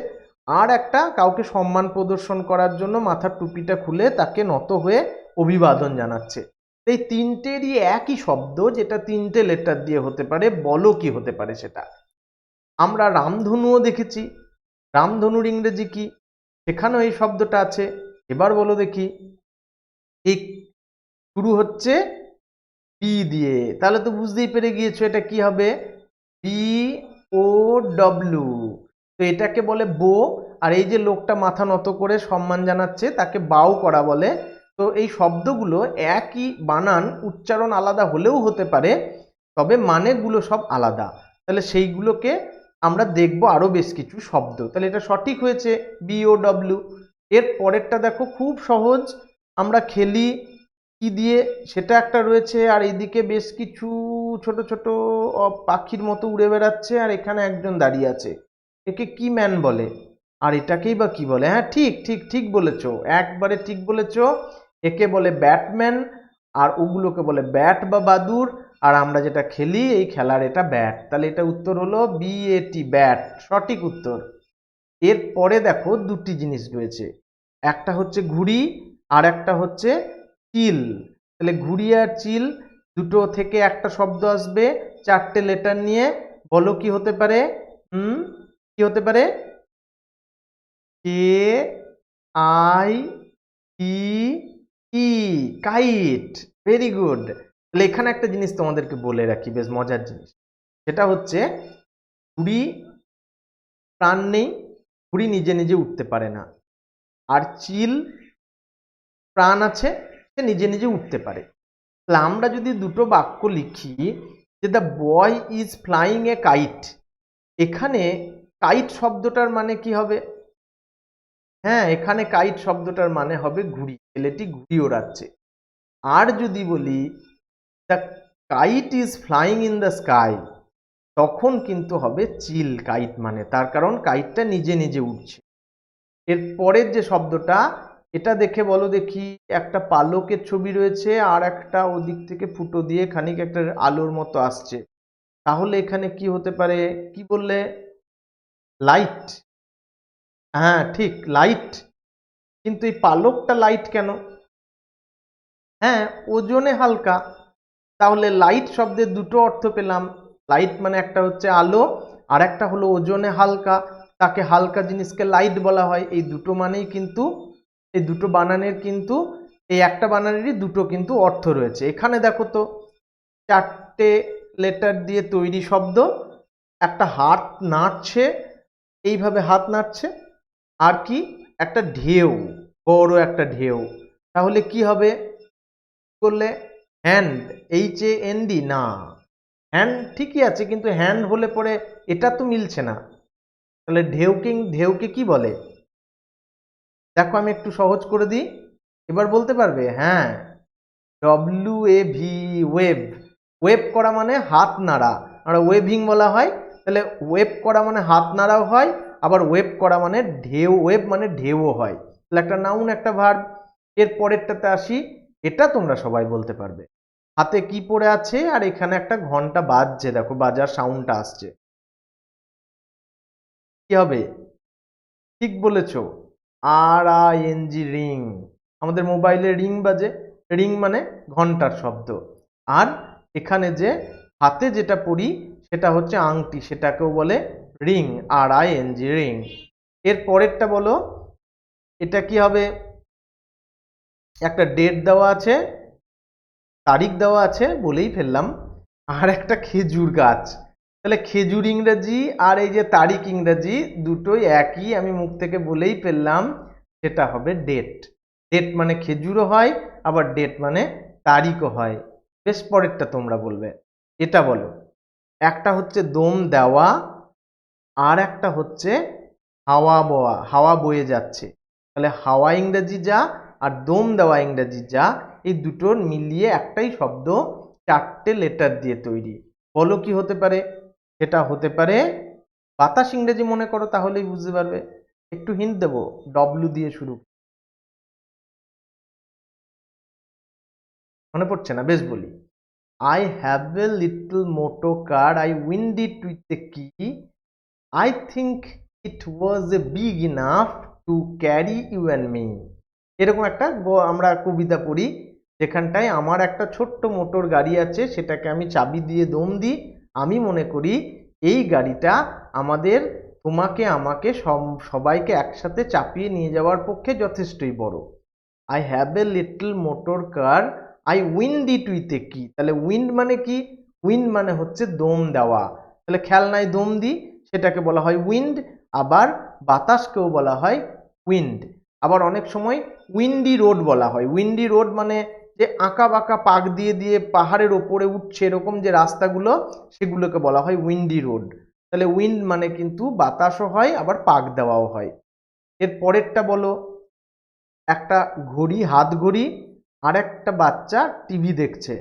আর একটা কাউকে সম্মান প্রদর্শন করার জন্য মাথার টুপিটা খুলে তাকে নত হয়ে অভিবাদন জানাচ্ছে। এই তিনটেরই একই শব্দ, যেটা তিনটে লেটার দিয়ে হতে পারে। বলো কি হতে পারে সেটা? আমরা রামধনুও দেখেছি। রামধনুর ইংরেজি কি? সেখানেও এই শব্দটা আছে। এবার বলো দেখি। এই শুরু হচ্ছে বি দিয়ে, তাহলে তো বুঝতেই পেরে গিয়েছো এটা কি হবে? B O W. তো এটাকে বলে বো। আর এই যে লোকটা মাথা নত করে সম্মান জানাচ্ছে তাকে বাও করা বলে। তো এই শব্দগুলো একই বানান, উচ্চারণ আলাদা হলেও হতে পারে, তবে মানেগুলো সব আলাদা। তাহলে সেইগুলোকে আমরা দেখব আরো বেশ কিছু শব্দ। তাহলে এটা সঠিক হয়েছে, বি ও ডব্লিউ। এর পরেরটা দেখো খুব সহজ। আমরা খেলি কি দিয়ে সেটা একটা রয়েছে, আর এইদিকে বেশ কিছু ছোট ছোট পাখির মতো উড়ে বেড়াচ্ছে, আর এখানে একজন দাঁড়িয়ে আছে। একে কি ম্যান বলে? আর এটাকেই বা কি বলে? হ্যাঁ, ঠিক ঠিক ঠিক বলেছো, একবারে ঠিক বলেছো। একে বলে ব্যাটম্যান, আর ওগুলোকে বলে ব্যাট বা বাদুর। আর আমরা যেটা খেলি এই খেলার এটা ব্যাট। তাহলে এটা উত্তর হলো বিএটি, ব্যাট, সঠিক উত্তর। এরপরে দেখো দুটি জিনিস রয়েছে, একটা হচ্ছে ঘুড়ি আর একটা হচ্ছে চিল। তাহলে ঘুড়ি আর চিল দুটো থেকে একটা শব্দ আসবে, চারটে লেটার নিয়ে। বলো কি হতে পারে? কি হতে পারে? K I T E, kite. Very good. তাহলে এখানে একটা জিনিস তোমাদেরকে বলে রাখি, বেশ মজার জিনিস। সেটা হচ্ছে ঘুড়ি প্রাণ নেই, ঘুড়ি নিজে নিজে উঠতে পারে না। আর চিল প্রাণ আছে, সে নিজে নিজে উঠতে পারে। তাহলে আমরা যদি দুটো বাক্য লিখি যে the boy is flying a kite, এখানে কাইট শব্দটার মানে কি হবে? হ্যাঁ, এখানে কাইট শব্দটার মানে হবে ঘুড়ি, ছেলেটি ঘুড়ি ওড়াচ্ছে। আর যদি বলি the kite is flying in the sky, তখন কিন্তু হবে চিল কাইট মানে, তার কারণ কাইটটা নিজে নিজে উঠছে। এর পরের যে শব্দটা, এটা দেখে বলো দেখি, একটা পালকের ছবি রয়েছে আর একটা ওদিক থেকে ফুটো দিয়ে খানিক একটা আলোর মতো আসছে, তাহলে এখানে কি হতে পারে? কি বললে? লাইট। হ্যাঁ ঠিক, লাইট। কিন্তু এই পালকটা লাইট কেন? হ্যাঁ, ওজনে হালকা। তাহলে লাইট শব্দের দুটো অর্থ পেলাম। লাইট মানে একটা হচ্ছে আলো, আর একটা হলো ওজনে হালকা, তাকে হালকা জিনিসকে লাইট বলা হয়। এই দুটো মানেই কিন্তু, এই দুটো বানানের কিন্তু, এই একটা বানানেরই দুটো কিন্তু অর্থ রয়েছে। এখানে দেখো তো, 4টে লেটার দিয়ে তৈরি শব্দ, একটা হাত নাড়ছে, এইভাবে হাত নাড়ছে, আর কি একটা ঢেউ, বড় একটা ঢেউ। তাহলে কি হবে করলে? হ্যান্ড, HAND না, হ্যান্ড ঠিকই আছে, কিন্তু হ্যান্ড হলে পরে এটা তো মিলছে না। তাহলে ঢেউকে কি বলে? দেখো আমি একটু সহজ করে দিই, এবার বলতে পারবে? হ্যাঁ, WAV, ওয়েভ। ওয়েভ করা মানে হাত নাড়া, আমরা ওয়েভিং বলা হয়। তাহলে ওয়েভ করা মানে হাত নাড়াও হয়, আবার ওয়েভ করা মানে ঢেউ, ওয়েভ মানে ঢেউও হয়। তাহলে একটা নাউন একটা ভার্ব। এর পরেরটাতে আসি, এটা তোমরা সবাই বলতে পারবে। হাতে কি পড়ে আছে, আর এখানে একটা ঘন্টা বাজছে, দেখো বাজার সাউন্ডটা আসছে, কি হবে? ঠিক বলেছো, RING, রিং। আমাদের মোবাইলে রিং বাজে, রিং মানে ঘন্টার শব্দ। আর এখানে যে হাতে যেটা পরি সেটা হচ্ছে আংটি, সেটাকেও বলে রিং, RING, রিং। এর পরেরটা বলো, এটা কি হবে? একটা ডেট দেওয়া আছে, তারিখ দেওয়া আছে, বলেই ফেললাম, আর একটা খেজুর গাছ। তাহলে খেজুর ইংরেজি আর এই যে তারিখ ইংরেজি দুটোই একই, আমি মুখ থেকে বলেই ফেললাম, সেটা হবে ডেট। ডেট মানে খেজুরও হয়, আবার ডেট মানে তারিখও হয়। বেশ, পরেরটা তোমরা বলবে। এটা বলো, একটা হচ্ছে দম দেওয়া, আর একটা হচ্ছে হাওয়া বওয়া, হাওয়া বয়ে যাচ্ছে। তাহলে হাওয়া ইংরেজি যা আর দম দেওয়া ইংরেজি যা, এই দুটোর মিলিয়ে একটাই শব্দ, 4টে লেটার দিয়ে তৈরি। বলো কি হতে পারে? সেটা হতে পারে বাতাস ইংরেজি মনে করো, তাহলেই বুঝতে পারবে। একটু হিন্ট দেবো, W দিয়ে শুরু। মনে পড়ছে না? বেশ বলি, I have a little motor car, I wind it with a key, I think it was big enough to carry you and me. এরকম একটা আমরা কবিতা পড়ি, যেখানটায় আমার একটা ছোট্ট মোটর গাড়ি আছে, সেটাকে আমি চাবি দিয়ে দম দিই, আমি মনে করি এই গাড়িটা আমাদের, তোমাকে আমাকে সবাইকে একসাথে চাপিয়ে নিয়ে যাওয়ার পক্ষে যথেষ্টই বড়। I have a little motor car, I wind it with a কি। তাহলে উইন্ড মানে কি? উইন্ড মানে হচ্ছে দম দেওয়া। তাহলে খেলনায় দম দিই, সেটাকে বলা হয় উইন্ড। আবার বাতাসকেও বলা হয় উইন্ড। আবার অনেক সময় উইন্ডি রোড বলা হয়। উইন্ডি রোড মানে যে আঁকা বাঁকা পাক দিয়ে দিয়ে পাহাড়ের ওপরে উঠছে এরকম যে রাস্তাগুলো, সেগুলোকে বলা হয় উইন্ডি রোড। তাহলে উইন্ড মানে কিন্তু বাতাসও হয়, আবার পাক দেওয়াও হয়। এর পরেরটা বলো, একটা ঘড়ি, হাত ঘড়ি, আর একটা বাচ্চা টিভি দেখছে,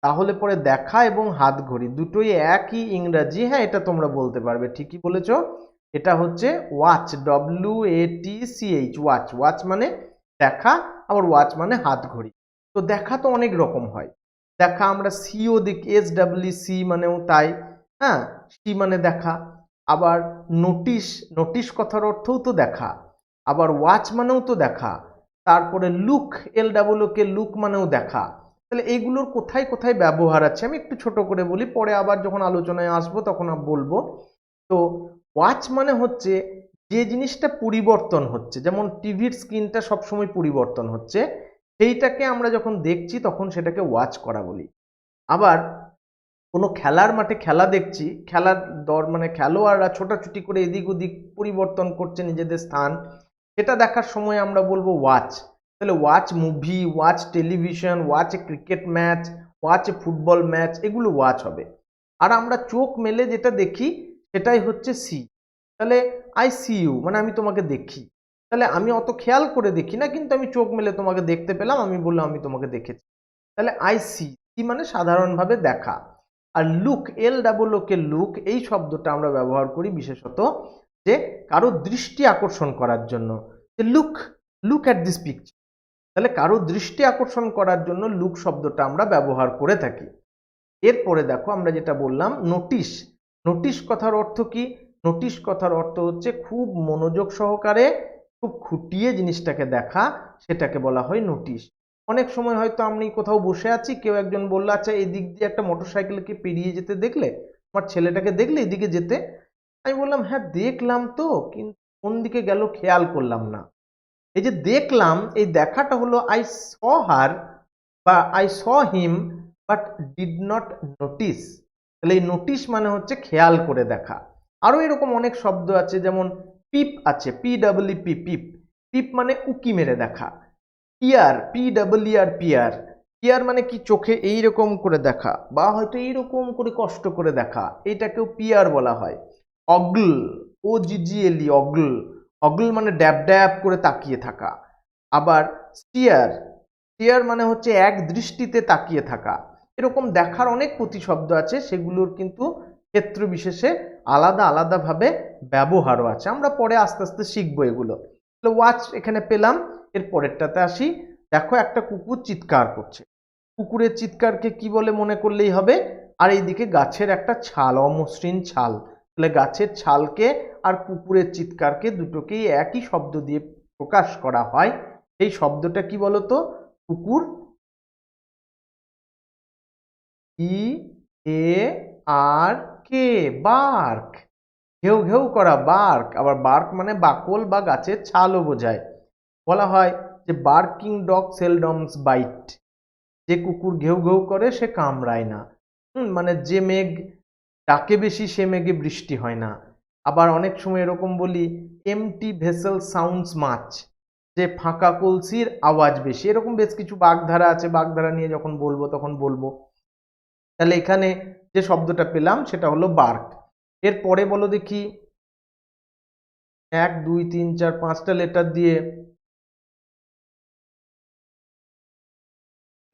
তাহলে পরে দেখা এবং হাত ঘড়ি দুটোই একই ইংরাজি। হ্যাঁ, এটা তোমরা বলতে পারবে, ঠিকই বলেছো। এটা হচ্ছে ওয়াচ, WATCH, ওয়াচ। ওয়াচ মানে দেখা, আবার ওয়াচ মানে হাত ঘড়ি। তো দেখা তো অনেক রকম হয়। দেখা আমরা সিও দেখি, SWC মানেও তাই। হ্যাঁ, সি মানে দেখা। আবার নোটিশ, নোটিশ কথার অর্থও তো দেখা। আবার ওয়াচ মানেও তো দেখা। তারপরে লুক, LOOK, লুক মানেও দেখা। তাহলে এইগুলোর কোথায় কোথায় ব্যবহার আছে আমি একটু ছোট করে বলি, পরে আবার যখন আলোচনায় আসবো তখন বলবো। তো ওয়াচ মানে হচ্ছে যে জিনিসটা পরিবর্তন হচ্ছে, যেমন টিভির স্ক্রিনটা সবসময় পরিবর্তন হচ্ছে, সেইটাকে আমরা যখন দেখছি তখন সেটাকে ওয়াচ করা বলি। আবার কোনো খেলার মাঠে খেলা দেখছি, খেলার মানে খেলোয়াড়রা ছোটাছুটি করে এদিক ওদিক পরিবর্তন করছে নিজেদের স্থান, সেটা দেখার সময় আমরা বলবো ওয়াচ। তাহলে watch movie, watch television, watch a cricket match, watch a football match, এগুলো ওয়াচ হবে। আর আমরা চোখ মেলে যেটা দেখি সেটাই হচ্ছে সি। তাহলে আই সি ইউ মানে আমি তোমাকে দেখি। তাহলে আমি অত খেয়াল করে দেখি না, কিন্তু আমি চোখ মেলে তোমাকে দেখতে পেলাম, আমি বললাম আমি তোমাকে দেখেছি। তাহলে আই সি, সি মানে সাধারণভাবে দেখা। আর লুক, LOOK লুক, এই শব্দটা আমরা ব্যবহার করি বিশেষত যে কারো দৃষ্টি আকর্ষণ করার জন্য, যে লুক অ্যাট দিস পিকচার। তাহলে কারো দৃষ্টি আকর্ষণ করার জন্য লুক শব্দটা আমরা ব্যবহার করে থাকি। এরপরে দেখো আমরা যেটা বললাম নোটিশ। নোটিশ কথার অর্থ কি? নোটিশ কথার অর্থ হচ্ছে খুব মনোযোগ সহকারে, খুব খুঁটিয়ে জিনিসটাকে দেখা, সেটাকে বলা হয় নোটিশ। অনেক সময় হয়তো আমি কোথাও বসে আছি, কেউ একজন বললো আচ্ছা এই দিক দিয়ে একটা মোটরসাইকেলকে পেরিয়ে যেতে দেখলে, আমার ছেলেটাকে দেখলে এদিকে যেতে? আমি বললাম হ্যাঁ দেখলাম তো, কিন্তু কোন দিকে গেল খেয়াল করলাম না। এই যে দেখলাম, এই দেখাটা হলো আই স হার বা I saw him but did not notice. তাহলে এই নোটিস মানে হচ্ছে খেয়াল করে দেখা। আরো এরকম অনেক শব্দ আছে, যেমন পিপ আছে, PEEP, পিপ। পিপ মানে উকি মেরে দেখা। Peer, peer. পিয়ার মানে কি? চোখে এইরকম করে দেখা বা হয়তো এইরকম করে কষ্ট করে দেখা, এইটাকেও পিয়ার বলা হয়। অগল, OGGLE, অগল। অগল মানে ড্যাব ড্যাব করে তাকিয়ে থাকা। আবার স্টিয়ার, স্টিয়ার মানে হচ্ছে এক দৃষ্টিতে তাকিয়ে থাকা। এরকম দেখার অনেক প্রতিশব্দ আছে, সেগুলোর কিন্তু ক্ষেত্র বিশেষে আলাদা আলাদাভাবে ব্যবহারও আছে। আমরা পরে আস্তে আস্তে শিখবো এগুলো। তাহলে ওয়াচ এখানে পেলাম। এর পরেরটাতে আসি। দেখো একটা কুকুর চিৎকার করছে। কুকুরের চিৎকারকে কি বলে মনে করলেই হবে, আর এইদিকে গাছের একটা ছাল, অমসৃণ ছাল। তাহলে গাছের ছালকে আর কুকুরের চিৎকারকে দুটোকেই একই শব্দ দিয়ে প্রকাশ করা হয়। এই শব্দটা কি বলতো? কুকুর, BARK, বার্ক। ঘেউ ঘেউ করা, বার্ক। আবার বার্ক মানে বাকল বা গাছের ছালও বোঝায়। বলা হয় যে বার্কিং ডগ সেলডমস বাইট, যে কুকুর ঘেউ ঘেউ করে সে কামড়ায় না। মানে যে মেঘ ডাকে বেশি সে মেঘে বৃষ্টি হয় না। আবার অনেক সময় এরকম বলি, এমটি ভেসেল সাউন্ডস মাচ, যে ফাঁকা কলসির আওয়াজ বেশি। এরকম বেশ কিছু বাগধারা আছে, বাগধারা নিয়ে যখন বলবো তখন বলবো। তাহলে এখানে যে শব্দটা পেলাম সেটা হলো বার্ক। এর পরে বলো দেখি, 1 2 3 4 5টা লেটার দিয়ে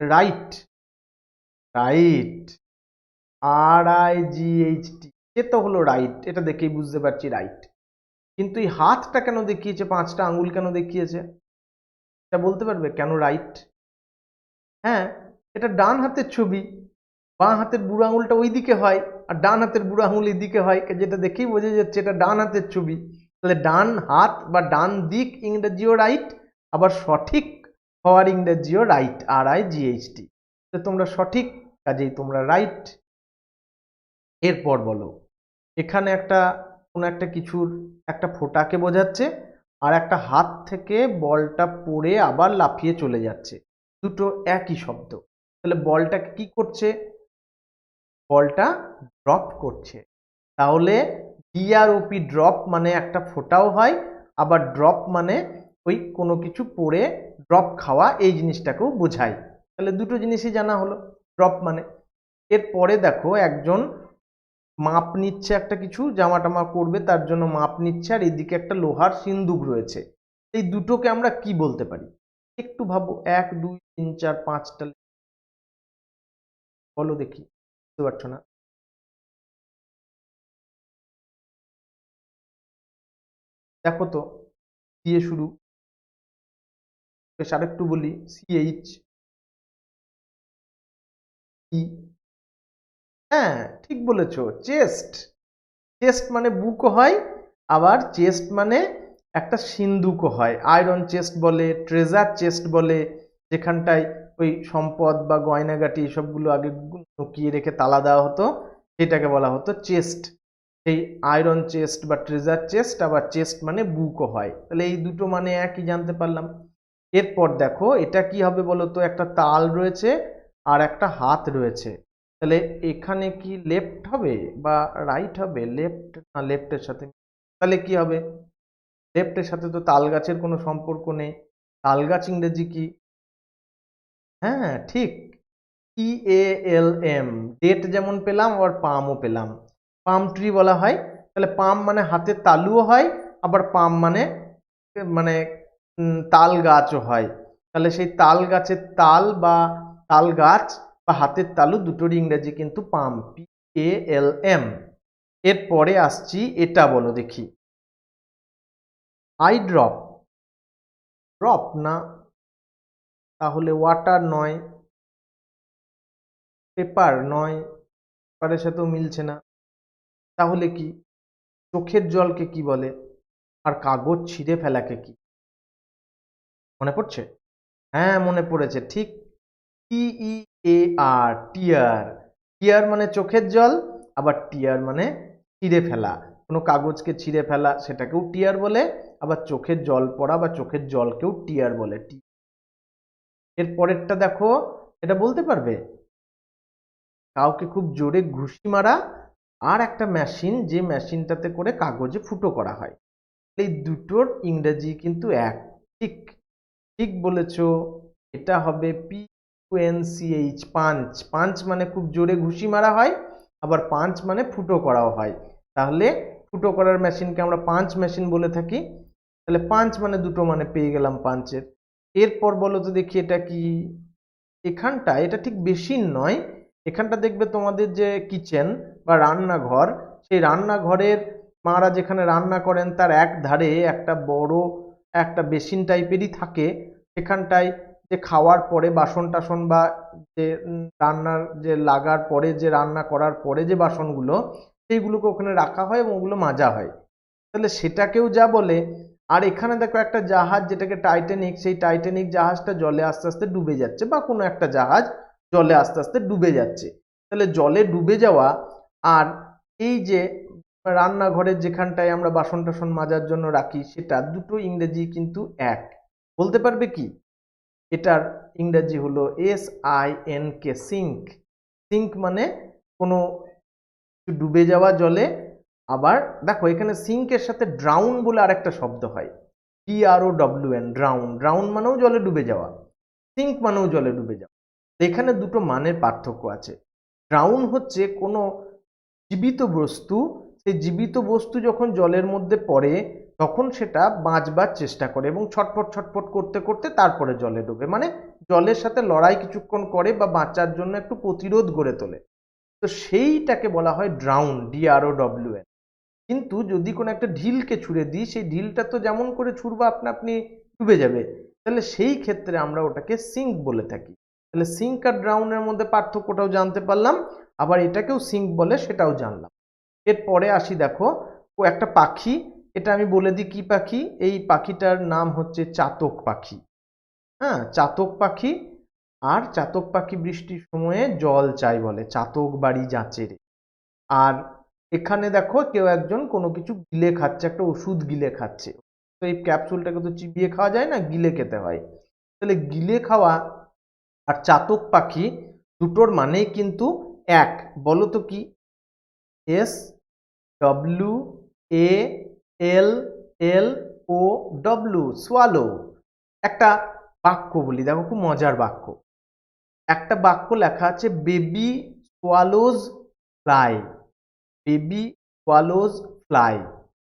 রাইট, রাইট, RIGHT, এটা হলো রাইট। এটা দেখেই বুঝতে পারছি রাইট। কিন্তু এই হাতটা কেন দেখিয়েছে, 5টা আঙ্গুল কেন দেখিয়েছে? এটা বলতে পারবে কেন রাইট? হ্যাঁ, এটা ডান হাতের ছবি। বাঁ হাতের বুড়ো আঙুলটা ওই দিকে হয়, আর ডান হাতের বুড়ো আঙুল এই দিকে হয়, যেটা দেখেই বোঝা যাচ্ছে এটা ডান হাতের ছবি। তাহলে ডান হাত বা ডান দিক ইংরেজিও রাইট, আবার সঠিক হওয়ার ইংরেজিও রাইট, RIGHT। তো তোমরা সঠিক, কাজেই তোমরা রাইট। এরপর বলো, এখানে একটা কোনো একটা কিছুর একটা ফোঁটাকে বোঝাচ্ছে, আর একটা হাত থেকে বলটা পড়ে আবার লাফিয়ে চলে যাচ্ছে, দুটো একই শব্দ। তাহলে বলটাকে কি করছে? বলটা ড্রপ করছে। তাহলে DROP, ড্রপ মানে একটা ফোঁটাও হয়, আবার ড্রপ মানে ওই কোনো কিছু পড়ে ড্রপ খাওয়া, এই জিনিসটাকেও বোঝায়। তাহলে দুটো জিনিসই জানা হলো ড্রপ মানে। এরপরে দেখো একজন মাপ নিচ্ছে, একটা কিছু জামা টামা করবে তার জন্য মাপ নিচ্ছে, আর এদিকে একটা লোহার সিন্দুক রয়েছে। এই দুটোকে আমরা কি বলতে পারি? একটু ভাবো, 1 2 3 4 5টা বলো দেখি, বুঝতে পারছো না? দেখো তো, দিয়ে শুরু, বেশ আরেকটু বলি, CH ই। হ্যাঁ ঠিক বলেছো, চেস্ট। চেস্ট মানে বুকও হয়, আবার চেস্ট মানে একটা সিন্দুকও হয়। আয়রন চেস্ট বলে, ট্রেজার চেস্ট বলে, যেখানটায় ওই সম্পদ বা গয়নাগাটি এসবগুলো আগে লুকিয়ে রেখে তালা দেওয়া হতো, সেটাকে বলা হতো চেস্ট। এই আয়রন চেস্ট বা ট্রেজার চেস্ট, আবার চেস্ট মানে বুকও হয়। তাহলে এই দুটো মানে একই জানতে পারলাম। এরপর দেখো এটা কি হবে বলো তো, একটা তাল রয়েছে আর একটা হাত রয়েছে। তাহলে এখানে কি লেফট হবে বা রাইট হবে? লেফট না, লেফটের সাথে। তাহলে কি হবে? লেফটের সাথে তো তাল গাছের কোনো সম্পর্ক নেই। তাল গাছ ইংরেজি কি? হ্যাঁ ঠিক, PALM। ডেট যেমন পেলাম, আবার পামও পেলাম, পাম ট্রি বলা হয়। তাহলে পাম মানে হাতের তালুও হয়, আবার পাম মানে মানে তাল গাছও হয়। তাহলে সেই তাল গাছের তাল বা তাল গাছ, বা হাতের তালু দুটোরই ইংরেজি কিন্তু পাম্প, PALM। এরপরে আসছি, এটা বলো দেখি। আই ড্রপ, ড্রপ না, তাহলে ওয়াটার নয়, পেপার নয়, পেপারের সাথেও মিলছে না, তাহলে কি? চোখের জলকে কি বলে? আর কাগজ ছিঁড়ে ফেলাকে কি? মনে পড়ছে? হ্যাঁ মনে পড়েছে, ঠিক, TEAR, টিয়ার। টিয়ার মানে চোখের জল, আবার টিয়ার মানে ছিঁড়ে ফেলা। কোনো কাগজকে ছিঁড়ে ফেলা সেটাকেও টিয়ার বলে, আবার চোখের জল পড়া বা চোখের জলকেও টিয়ার বলে। এর পরেরটা দেখো, এটা বলতে পারবে? কাউকে খুব জোরে ঘুষি মারা, আর একটা মেশিন, যে মেশিনটাতে করে কাগজে ফুটো করা হয়। এই দুটোর ইংরেজি কিন্তু এক। ঠিক, ঠিক বলেছ, এটা হবে PUNCH, পাঞ্চ। পাঞ্চ মানে খুব জোরে ঘুষি মারা হয়, আবার পাঞ্চ মানে ফুটো করাও হয়। তাহলে ফুটো করার মেশিনকে আমরা পাঞ্চ মেশিন বলে থাকি। তাহলে পাঞ্চ মানে দুটো মানে পেয়ে গেলাম পাঞ্চের। এরপর বলো তো দেখি এটা কি? এখানটা, এটা ঠিক বেশি নয়, এখানটা দেখবে তোমাদের যে কিচেন বা রান্নাঘর, সেই রান্নাঘরের মারা যেখানে রান্না করেন তার এক ধারে একটা বড় একটা বেসিন টাইপেরই থাকে। সেখানটায় যে খাওয়ার পরে বাসন টাসন বা যে রান্নার যে লাগার পরে, যে রান্না করার পরে যে বাসনগুলো, সেইগুলোকে ওখানে রাখা হয় এবং ওগুলো মাজা হয়। তাহলে সেটাকেও যা বলে। আর এখানে দেখো একটা জাহাজ, যেটাকে টাইটানিক, সেই টাইটানিক জাহাজটা জলে আস্তে আস্তে ডুবে যাচ্ছে, বা কোনো একটা জাহাজ জলে আস্তে আস্তে ডুবে যাচ্ছে। তাহলে জলে ডুবে যাওয়া আর এই যে রান্নাঘরের যেখানটায় আমরা বাসন টাসন মাজার জন্য রাখি, সেটা দুটো ইংরেজি কিন্তু এক। বলতে পারবে কি? এটার ইংরেজি হলো SINK, সিঙ্ক। সিঙ্ক মানে কোনো ডুবে যাওয়া জলে। আবার দেখো এখানে সিঙ্কের সাথে ড্রাউন বলে আরেকটা শব্দ হয়, DROWN, ড্রাউন। ড্রাউন মানেও জলে ডুবে যাওয়া, সিঙ্ক মানেও জলে ডুবে যাওয়া। এখানে দুটো মানের পার্থক্য আছে। ড্রাউন হচ্ছে কোনো জীবিত বস্তু, সেই জীবিত বস্তু যখন জলের মধ্যে পড়ে তখন সেটা বাঁচবার চেষ্টা করে এবং ছটফট ছটফট করতে করতে তারপরে জলে ডোবে, মানে জলের সাথে লড়াই কিছুক্ষণ করে বা বাঁচার জন্য একটু প্রতিরোধ গড়ে তোলে। তো সেইটাকে বলা হয় ড্রাউন, DROWN। কিন্তু যদি কোনো একটা ঢিলকে ছুঁড়ে দিই, সেই ঢিলটা তো যেমন করে ছুঁড়বো আপনা আপনি ডুবে যাবে, তাহলে সেই ক্ষেত্রে আমরা ওটাকে সিঙ্ক বলে থাকি। তাহলে সিঙ্ক আর ড্রাউনের মধ্যে পার্থক্যটাও জানতে পারলাম, আবার এটাকেও সিঙ্ক বলে সেটাও জানলাম। এরপরে আসি, দেখো ও একটা পাখি, এটা আমি বলে দিই কি পাখি। এই পাখিটার নাম হচ্ছে চাতক পাখি। হ্যাঁ, চাতক পাখি। আর চাতক পাখি বৃষ্টির সময়ে জল চাই বলে, চাতক বাড়ি যাচে রে। আর এখানে দেখো কেউ একজন কোনো কিছু গিলে খাচ্ছে, একটা ওষুধ গিলে খাচ্ছে। তো এই ক্যাপসুলটাকে তো চিবিয়ে খাওয়া যায় না, গিলে খেতে হয়। তাহলে গিলে খাওয়া আর চাতক পাখি দুটোর মানেই কিন্তু এক। বলো তো কি? SWALLOW, swallow. একটা বাক্য বলি, দেখো খুব মজার বাক্য। একটা বাক্য লেখা আছে, baby swallows fly. Baby swallows fly.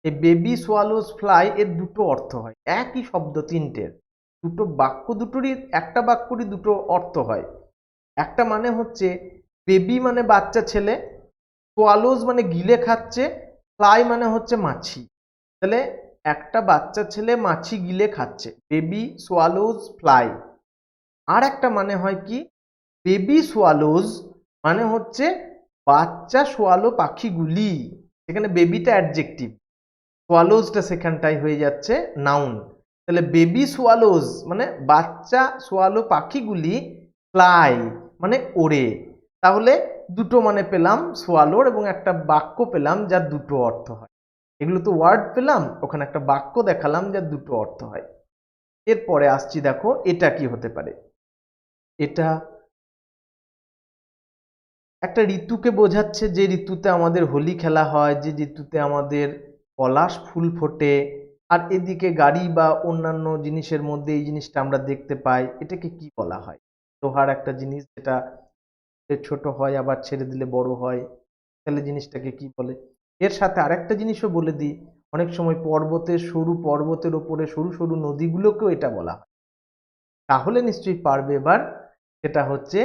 এই বেবি সোয়ালোজ ফ্লাই এর দুটো অর্থ হয়, একই শব্দ তিনটের। দুটো বাক্য, দুটোরই একটা বাক্যরই দুটো অর্থ হয়। একটা মানে হচ্ছে বেবি মানে বাচ্চা ছেলে, সোয়ালোজ মানে গিলে খাচ্ছে, ফ্লাই মানে হচ্ছে মাছি। তাহলে একটা বাচ্চা ছেলে মাছি গিলে খাচ্ছে, বেবি সোয়ালোজ ফ্লাই। আর একটা মানে হয় কি, বেবি সোয়ালোজ মানে হচ্ছে বাচ্চা সোয়ালো পাখিগুলি। এখানে বেবিটা অ্যাডজেক্টিভ, সোয়ালোজটা সেখানটাই হয়ে যাচ্ছে নাউন। তাহলে বেবি সোয়ালোজ মানে বাচ্চা সোয়ালো পাখিগুলি, ফ্লাই মানে ওড়ে। তাহলে দুটো মানে পেলাম সোয়ালোর, এবং একটা বাক্য পেলাম যার দুটো অর্থ হয়। এগুলো তো ওয়ার্ড পেলাম, ওখানে একটা বাক্য দেখালাম যার দুটো অর্থ হয়। এরপরে আসছি, দেখো এটা কি হতে পারে? এটা একটা ঋতুকে বোঝাচ্ছে, যে ঋতুতে আমাদের হোলি খেলা হয়, যে ঋতুতে আমাদের পলাশ ফুল ফোটে। আর এদিকে গাড়ি বা অন্যান্য জিনিসের মধ্যে এই জিনিসটা আমরা দেখতে পাই, এটাকে কি বলা হয়? লোহার একটা জিনিস, যেটা ছোট হয় আবার ছেড়ে দিলে বড় হয়, তাহলে জিনিসটাকে কি বলে? এর সাথে আরেকটা জিনিসও বলে দিই, অনেক সময় পর্বতের, সরু পর্বতের ওপরে সরু সরু নদীগুলোকেও এটা বলা হয়। তাহলে নিশ্চয়ই পারবে এবার। সেটা হচ্ছে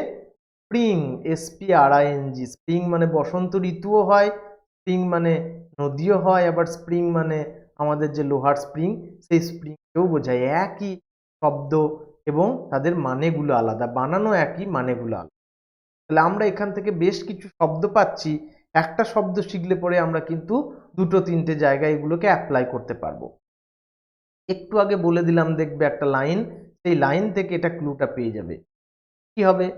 স্প্রিং, SPRING, স্প্রিং মানে বসন্ত ঋতুও হয়, স্প্রিং মানে নদীও হয়, আবার স্প্রিং মানে আমাদের যে লোহার স্প্রিং সেই স্প্রিংকেও বোঝায়। একই শব্দ এবং তাদের মানেগুলো আলাদা, বানানো একই, মানেগুলো আলাদা। তাহলে আমরা এখান থেকে বেশ কিছু শব্দ পাচ্ছি, একটা শব্দ শিখলে পরে আমরা কিন্তু দুটো তিনটে জায়গায় এগুলোকে অ্যাপ্লাই করতে পারবো। একটু আগে বলে দিলাম, দেখবে একটা লাইন, সেই লাইন থেকে এটা ক্লুটা পেয়ে যাবে। কি হবে?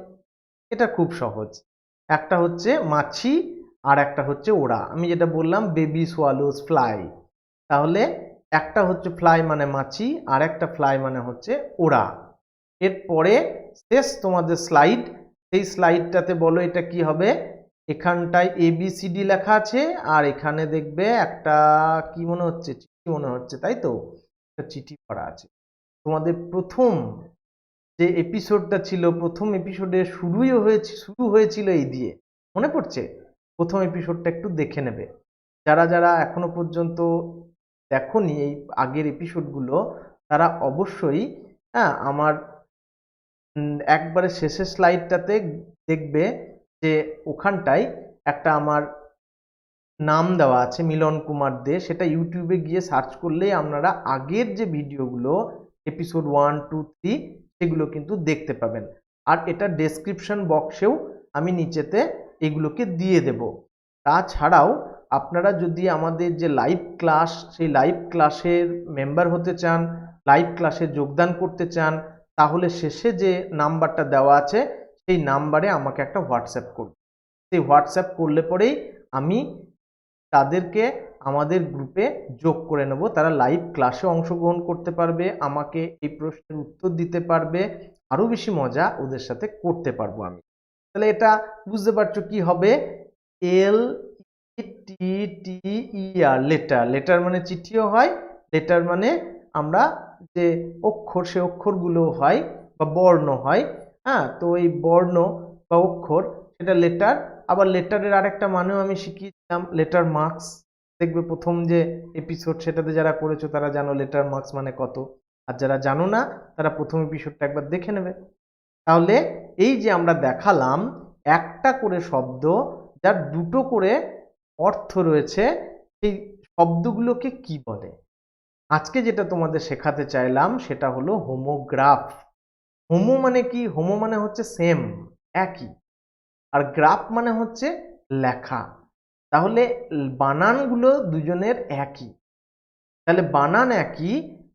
এটা খুব সহজ। একটা হচ্ছে মাছি আর একটা হচ্ছে ওড়া। আমি যেটা বললাম বেবি সোয়ালোজ ফ্লাই, তাহলে একটা হচ্ছে ফ্লাই মানে মাছি আর একটা ফ্লাই মানে হচ্ছে ওড়া। এরপরে শেষ তোমাদের স্লাইড, সেই স্লাইডটাতে বলো এটা কি হবে। এখানটায় ABCD লেখা আছে আর এখানে দেখবে একটা কি মনে হচ্ছে, চিঠি মনে হচ্ছে, তাই তো? একটা চিঠি করা আছে। তোমাদের প্রথম যে এপিসোডটা ছিল, প্রথম এপিসোডে শুরু হয়েছিল এই দিয়ে, মনে পড়ছে? প্রথম এপিসোডটা একটু দেখে নেবে। যারা যারা এখনো পর্যন্ত দেখোনি এই আগের এপিসোডগুলো, তারা অবশ্যই আমার একবারে শেষের স্লাইডটাতে দেখবে যে ওখানটায় একটা আমার নাম দেওয়া আছে মিলন কুমার দে, সেটা ইউটিউবে গিয়ে সার্চ করলেই আপনারা আগের যে ভিডিওগুলো এপিসোড 1, 2, 3 সেগুলো কিন্তু দেখতে পাবেন। আর এটা ডেসক্রিপশন বক্সেও আমি নিচেতে এগুলোকে দিয়ে দেব। তাছাড়াও আপনারা যদি আমাদের যে লাইভ ক্লাস, সেই লাইভ ক্লাসের মেম্বার হতে চান, লাইভ ক্লাসে যোগদান করতে চান, তাহলে শেষে যে নাম্বারটা দেওয়া আছে সেই নাম্বারে আমাকে একটা হোয়াটসঅ্যাপ করুন। সেই হোয়াটসঅ্যাপ করলে পরেই আমি তাদেরকে আমাদের গ্রুপে যোগ করে নেব। তারা লাইভ ক্লাসে অংশগ্রহণ করতে পারবে, আমাকে এই প্রশ্নের উত্তর দিতে পারবে, আরও বেশি মজা ওদের সাথে করতে পারবো আমি। তাহলে এটা বুঝতে পারছো কি হবে? LETTER, letter. লেটার মানে চিঠিও হয়, লেটার মানে আমরা যে অক্ষর, সে অক্ষরগুলো হয় বা বর্ণ হয়। হ্যাঁ, তো এই বর্ণ বা অক্ষর সেটা লেটার। আবার লেটারের আরেকটা মানেও আমি শিখিয়েছিলাম, লেটার মার্কস। দেখবে প্রথম যে এপিসোড সেটাতে যারা করেছো তারা জানো লেটার মার্কস মানে কত, আর যারা জানো না তারা প্রথম এপিসোডটা একবার দেখে নেবে। তাহলে এই যে আমরা দেখালাম একটা করে শব্দ যার দুটো করে অর্থ রয়েছে, সেই শব্দগুলোকে কি বলে? আজকে যেটা তোমাদের শেখাতে চাইলাম সেটা হলো হোমোগ্রাফ। হোমো মানে কি? হোমো মানে হচ্ছে সেম, একই, আর গ্রাফ মানে হচ্ছে লেখা। তাহলে বানানগুলো দুজনের একই, তাহলে বানান একই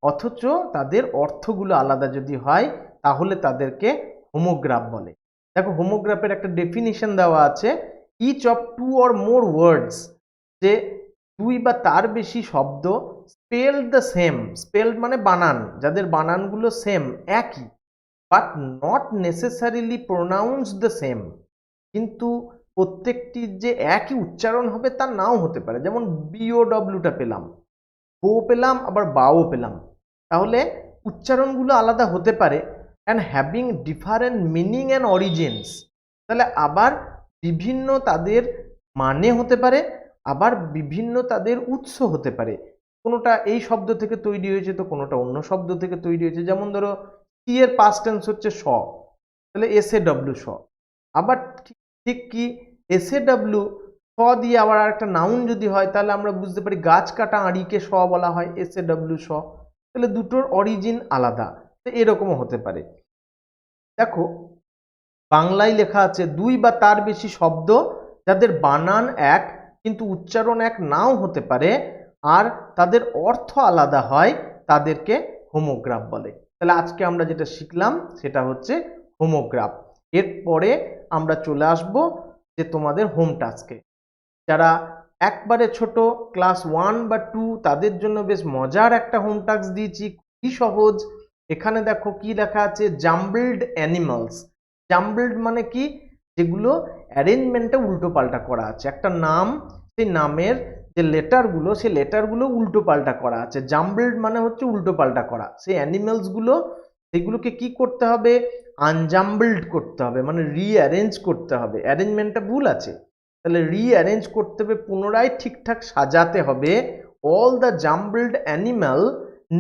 অথচ তাদের অর্থগুলো আলাদা যদি হয় তাহলে তাদেরকে হোমোগ্রাফ বলে। দেখো হোমোগ্রাফের একটা ডেফিনিশন দেওয়া আছে, ইচ অফ 2 or more ওয়ার্ডস, যে দুই বা তার বেশি শব্দ স্পেলড দ্য সেম, স্পেলড মানে বানান, যাদের বানানগুলো সেম, একই, but not necessarily pronounce the same, কিন্তু প্রত্যেকটির যে একই উচ্চারণ হবে তা নাও হতে পারে। যেমন BOWটা পেলাম, বো পেলাম, আবার বাও পেলাম, তাহলে উচ্চারণগুলো আলাদা হতে পারে। And having different meaning and origins, তাহলে আবার বিভিন্ন তাদের মানে হতে পারে, আবার বিভিন্ন তাদের উৎস হতে পারে। কোনোটা এই শব্দ থেকে তৈরি হয়েছে তো কোনোটা অন্য শব্দ থেকে তৈরি হয়েছে। যেমন ধরো সি এর পাস্ট টেন্স হচ্ছে স, তাহলে SAW স। আবার ঠিক কি SAW স দিয়ে আবার একটা নাউন যদি হয় তাহলে আমরা বুঝতে পারি গাছ কাটা আঁড়িকে স বলা হয়, SAW স। তাহলে দুটোর অরিজিন আলাদা, তো এরকমও হতে পারে। দেখো বাংলায় লেখা আছে দুই বা তার বেশি শব্দ যাদের বানান এক কিন্তু উচ্চারণ এক নাও হতে পারে আর তাদের অর্থ আলাদা হয়, তাদেরকে হোমোগ্রাফ বলে। তাহলে আজকে আমরা যেটা শিখলাম সেটা হচ্ছে হোমোগ্রাফ। এরপরে আমরা চলে আসব যে তোমাদের হোম টাস্কে। যারা একবারে ছোট ক্লাস 1 বা 2 তাদের জন্য বেশ মজার একটা হোম টাস্ক দিয়েছি, খুবই সহজ। এখানে দেখো কি লেখা আছে, জাম্বলড অ্যানিমালস। জাম্বলড মানে কি? যেগুলো অ্যারেঞ্জমেন্টে উল্টো পাল্টা করা আছে, একটা নাম, সেই নামের যে লেটারগুলো সেই লেটারগুলো উল্টো পাল্টা করা আছে। জাম্বলড মানে হচ্ছে উল্টো পাল্টা করা। সেই অ্যানিমালসগুলো সেগুলোকে কি করতে হবে? আনজাম্বলড করতে হবে, মানে রিঅ্যারেঞ্জ করতে হবে। অ্যারেঞ্জমেন্টটা ভুল আছে, তাহলে রিঅ্যারেঞ্জ করতে হবে, পুনরায় ঠিকঠাক সাজাতে হবে। অল দ্য জাম্বলড অ্যানিম্যাল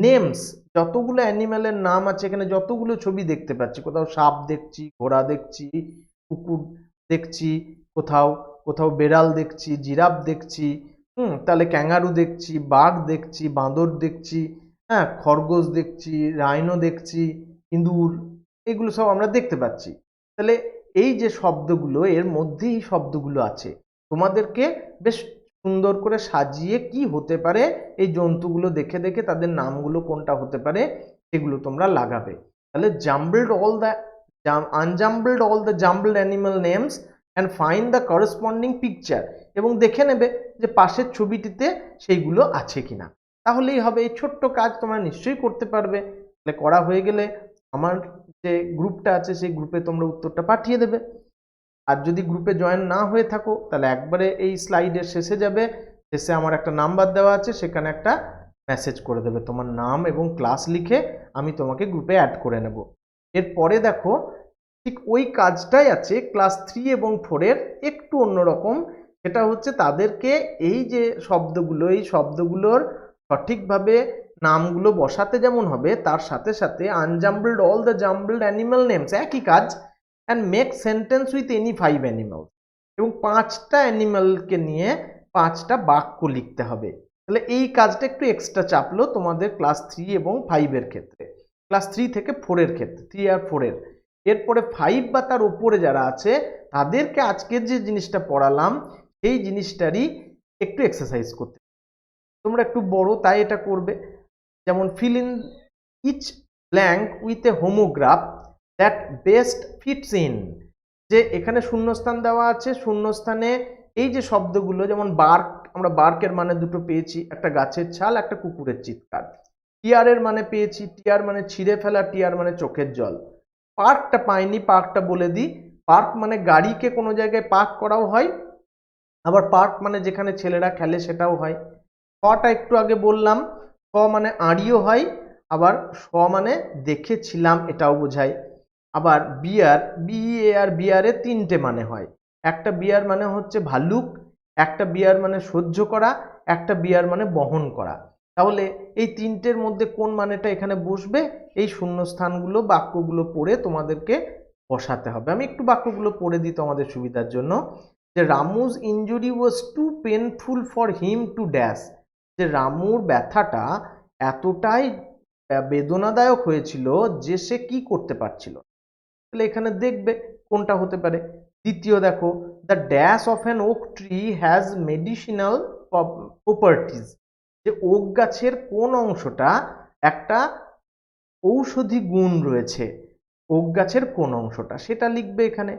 নেমস, যতগুলো অ্যানিম্যালের নাম আছে, এখানে যতগুলো ছবি দেখতে পাচ্ছি, কোথাও সাপ দেখছি, ঘোড়া দেখছি, কুকুর দেখছি, কোথাও কোথাও বেড়াল দেখছি, জিরাফ দেখছি, তাহলে ক্যাঙ্গারু দেখছি, বাঘ দেখছি, বাঁদর দেখছি, হ্যাঁ, খরগোশ দেখছি, রাইনো দেখছি, ইঁদুর, এগুলো সব আমরা দেখতে পাচ্ছি। তাহলে এই যে শব্দগুলো, এর মধ্যেই এই শব্দগুলো আছে। তোমাদেরকে বেশ সুন্দর করে সাজিয়ে কি হতে পারে এই জন্তুগুলো দেখে দেখে তাদের নামগুলো কোনটা হতে পারে সেগুলো তোমরা লাগাবে। তাহলে unjumbled all the jumbled animal names and find the corresponding picture, এবং দেখে নেবে যে পাশের ছবিটিতে সেইগুলো আছে কিনা। তাহলেই হবে। এই ছোট্ট কাজ তোমরা নিশ্চয়ই করতে পারবে। তাহলে করা হয়ে গেলে আমার যে গ্রুপটা আছে সেই গ্রুপে তোমরা উত্তরটা পাঠিয়ে দেবে। আর যদি গ্রুপে জয়েন না হয়ে থাকো তাহলে একবারে এই স্লাইডের শেষে যাবে, শেষে আমার একটা নাম্বার দেওয়া আছে, সেখানে একটা মেসেজ করে দেবে তোমার নাম এবং ক্লাস লিখে, আমি তোমাকে গ্রুপে অ্যাড করে নেব। এরপরে দেখো ঠিক ওই কাজটাই আছে ক্লাস 3 এবং 4-এর, একটু অন্যরকম। সেটা হচ্ছে তাদেরকে এই যে শব্দগুলো, এই শব্দগুলোর সঠিকভাবে নামগুলো বসাতে যেমন হবে, তার সাথে সাথে আনজাম্বলড অল দ্য জাম্বলড অ্যানিমাল নেমস, একই কাজ, and make sentence with any 5 animal, এবং 5টা অ্যানিমালকে নিয়ে 5টা বাক্য লিখতে হবে। তাহলে এই কাজটা একটু এক্সট্রা চাপলো তোমাদের ক্লাস 3 এবং 5-এর ক্ষেত্রে, ক্লাস 3 থেকে 4-এর ক্ষেত্রে, 3 আর 4-এর। এরপরে 5 বা তার উপরে যারা আছে তাদেরকে আজকের যে জিনিসটা পড়ালাম সেই জিনিসটারই একটু এক্সারসাইজ করতে, তোমরা একটু বড় তাই এটা করবে। যেমন fill in each blank with a homograph that best fits in, যে এখানে শূন্যস্থান দেওয়া আছে, শূন্যস্থানে এই যে শব্দগুলো, যেমন বার্ক, আমরা বার্কের মানে দুটো পেয়েছি, একটা গাছের ছাল, একটা কুকুরের চিৎকার। টিয়ারের মানে পেয়েছি, টিয়ার মানে ছিঁড়ে ফেলা, টিয়ার মানে চোখের জল। পার্কটা পাইনি, পার্কটা বলে দিই। পার্ক মানে গাড়িকে কোনো জায়গায় পার্ক করাও হয়, আবার পার্ক মানে যেখানে ছেলেরা খেলে সেটাও হয়। শটা একটু আগে বললাম, শ মানে আড়িও হয়, আবার শ মানে দেখেছিলাম এটাও বোঝায়। আবার বিয়ার, বিএআর, বিয়ারে 3টে মানে হয়। একটা বিয়ার মানে হচ্ছে ভাল্লুক, একটা বিয়ার মানে সহ্য করা, একটা বিয়ার মানে বহন করা। তাহলে এই 3টের মধ্যে কোন মানেটা এখানে বসবে, এই শূন্যস্থানগুলো বাক্যগুলো পড়ে তোমাদেরকে বসাতে হবে। আমি একটু বাক্যগুলো পড়ে দিই তোমাদের সুবিধার জন্য। যে Ramu's injury was too painful for him to dash, যে রামুর ব্যথাটা এতটাই বেদনাদায়ক হয়েছিল যে সে কি করতে পারছিল। তাহলে এখানে দেখবে কোনটা হতে পারে। দ্বিতীয় দেখো, the dash of an okay tree has medicinal properties, যে ওক গাছের কোন অংশটা একটা ঔষধি গুণ রয়েছে, ওক গাছের কোন অংশটা সেটা লিখবে এখানে।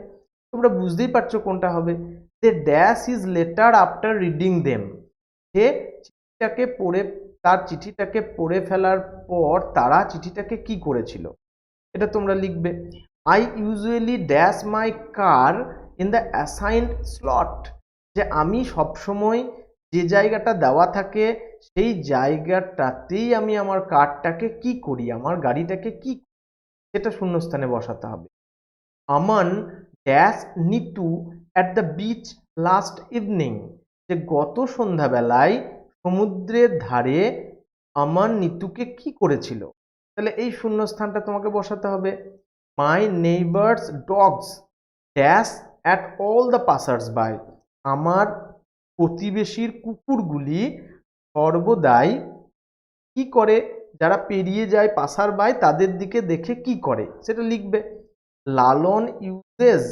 তোমরা বুঝতেই পারছো কোনটা হবে। The dash is letter after reading them, সে চিঠিটাকে পড়ে, তার চিঠিটাকে পড়ে ফেলার পর তারা চিঠিটাকে কি করেছিল, এটা তোমরা লিখবে। I usually dash my car in the assigned slot, যে আমি সবসময় যে জায়গাটা দেওয়া থাকে সেই জায়গাটাতেই আমি আমার কারটাকে কি করি, আমার গাড়িটাকে কি, সেটা শূন্যস্থানে বসাতে হবে। Aman dash Nitu at the beach last evening, যে গত সন্ধ্যাবেলায় সমুদ্রের ধারে আমান নিতুকে কি করেছিল। তাহলে এই শূন্যস্থানটা তোমাকে বসাতে হবে। My neighbours dogs dash at all the passers by, আমার প্রতিবেশীর কুকুরগুলি সর্বদাই কি করে, যারা পেরিয়ে যায় পাসার বাই তাদের দিকে দেখে কি করে সেটা লিখবে। Lalon uses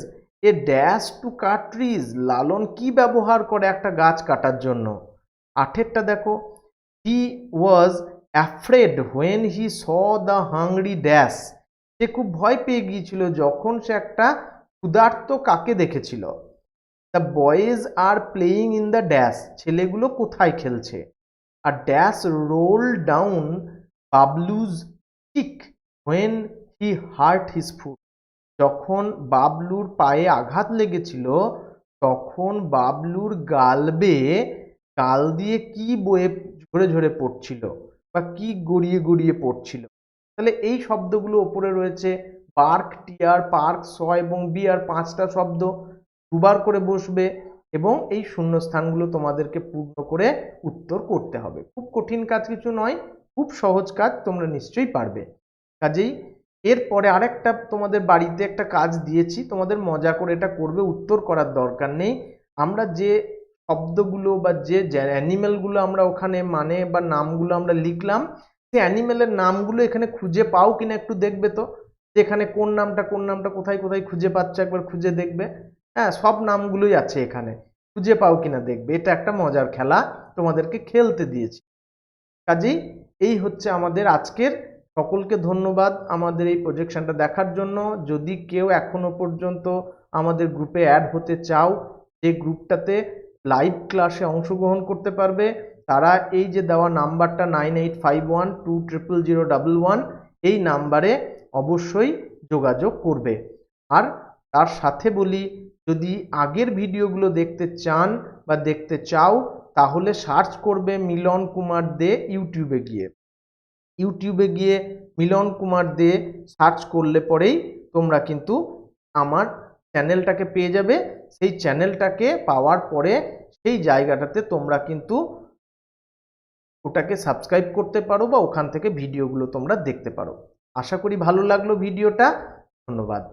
a dash to cut trees, Lalon কি ব্যবহার করে একটা গাছ কাটার জন্য। 8-এরটা দেখো, he was afraid when he saw the hungry dash, সে খুব ভয় পেয়ে গিয়েছিল যখন সে একটা ক্ষুধার্ত কাকে দেখেছিল। The boys are playing in the dash, ছেলেগুলো কোথায় খেলছে। আর dash roll down Bablu's cheek when he hurt his foot, যখন বাবলুর পায়ে আঘাত লেগেছিল তখন বাবলুর গাল বেয়ে গাল দিয়ে কি বয়ে ঝরে ঝরে পড়ছিল বা কি গড়িয়ে গড়িয়ে পড়ছিল। তাহলে এই শব্দগুলো ওপরে রয়েছে, পার্ক, টিয়ার, পার্ক, স এবং বিয়ার, 5টা শব্দ দুবার করে বসবে এবং এই শূন্যস্থানগুলো তোমাদেরকে পূর্ণ করে উত্তর করতে হবে। খুব কঠিন কাজ কিছু নয়, খুব সহজ কাজ, তোমরা নিশ্চয়ই পারবে। কাজেই এরপরে আরেকটা তোমাদের বাড়িতে একটা কাজ দিয়েছি, তোমাদের মজা করে এটা করবে, উত্তর করার দরকার নেই। আমরা যে শব্দগুলো বা যে অ্যানিমেলগুলো আমরা ওখানে মানে বা নামগুলো আমরা লিখলাম, সেই অ্যানিমেলের নামগুলো এখানে খুঁজে পাও কিনা একটু দেখবে তো, যে এখানে কোন নামটা কোথায় কোথায় খুঁজে পাচ্ছে, একবার খুঁজে দেখবে। হ্যাঁ, সব নামগুলোই আছে এখানে, খুঁজে পাও কিনা দেখবে। এটা একটা মজার খেলা তোমাদেরকে খেলতে দিয়েছি। কাজেই এই হচ্ছে আমাদের আজকের। সকলকে ধন্যবাদ আমাদের এই প্রজেকশনটা দেখার জন্য। যদি কেউ এখনো পর্যন্ত আমাদের গ্রুপে অ্যাড হতে চাও, যে গ্রুপটাতে লাইভ ক্লাসে অংশগ্রহণ করতে পারবে, তারা এই যে দেওয়া নাম্বারটা 9851200011 এই নাম্বারে অবশ্যই যোগাযোগ করবে। আর তার সাথে বলি, যদি আগের ভিডিওগুলো দেখতে চান বা দেখতে চাও, তাহলে সার্চ করবে মিলন কুমার দে ইউটিউবে গিয়ে মিলন কুমার দে সার্চ করলে পরেই তোমরা কিন্তু আমার চ্যানেলটাকে পেয়ে যাবে। সেই চ্যানেলটাকে পাওয়ার পরে সেই জায়গাটাতে তোমরা কিন্তু ওটাকে সাবস্ক্রাইব করতে পারো বা ওখান থেকে ভিডিওগুলো তোমরা দেখতে পারো। আশা করি ভালো লাগলো ভিডিওটা। ধন্যবাদ।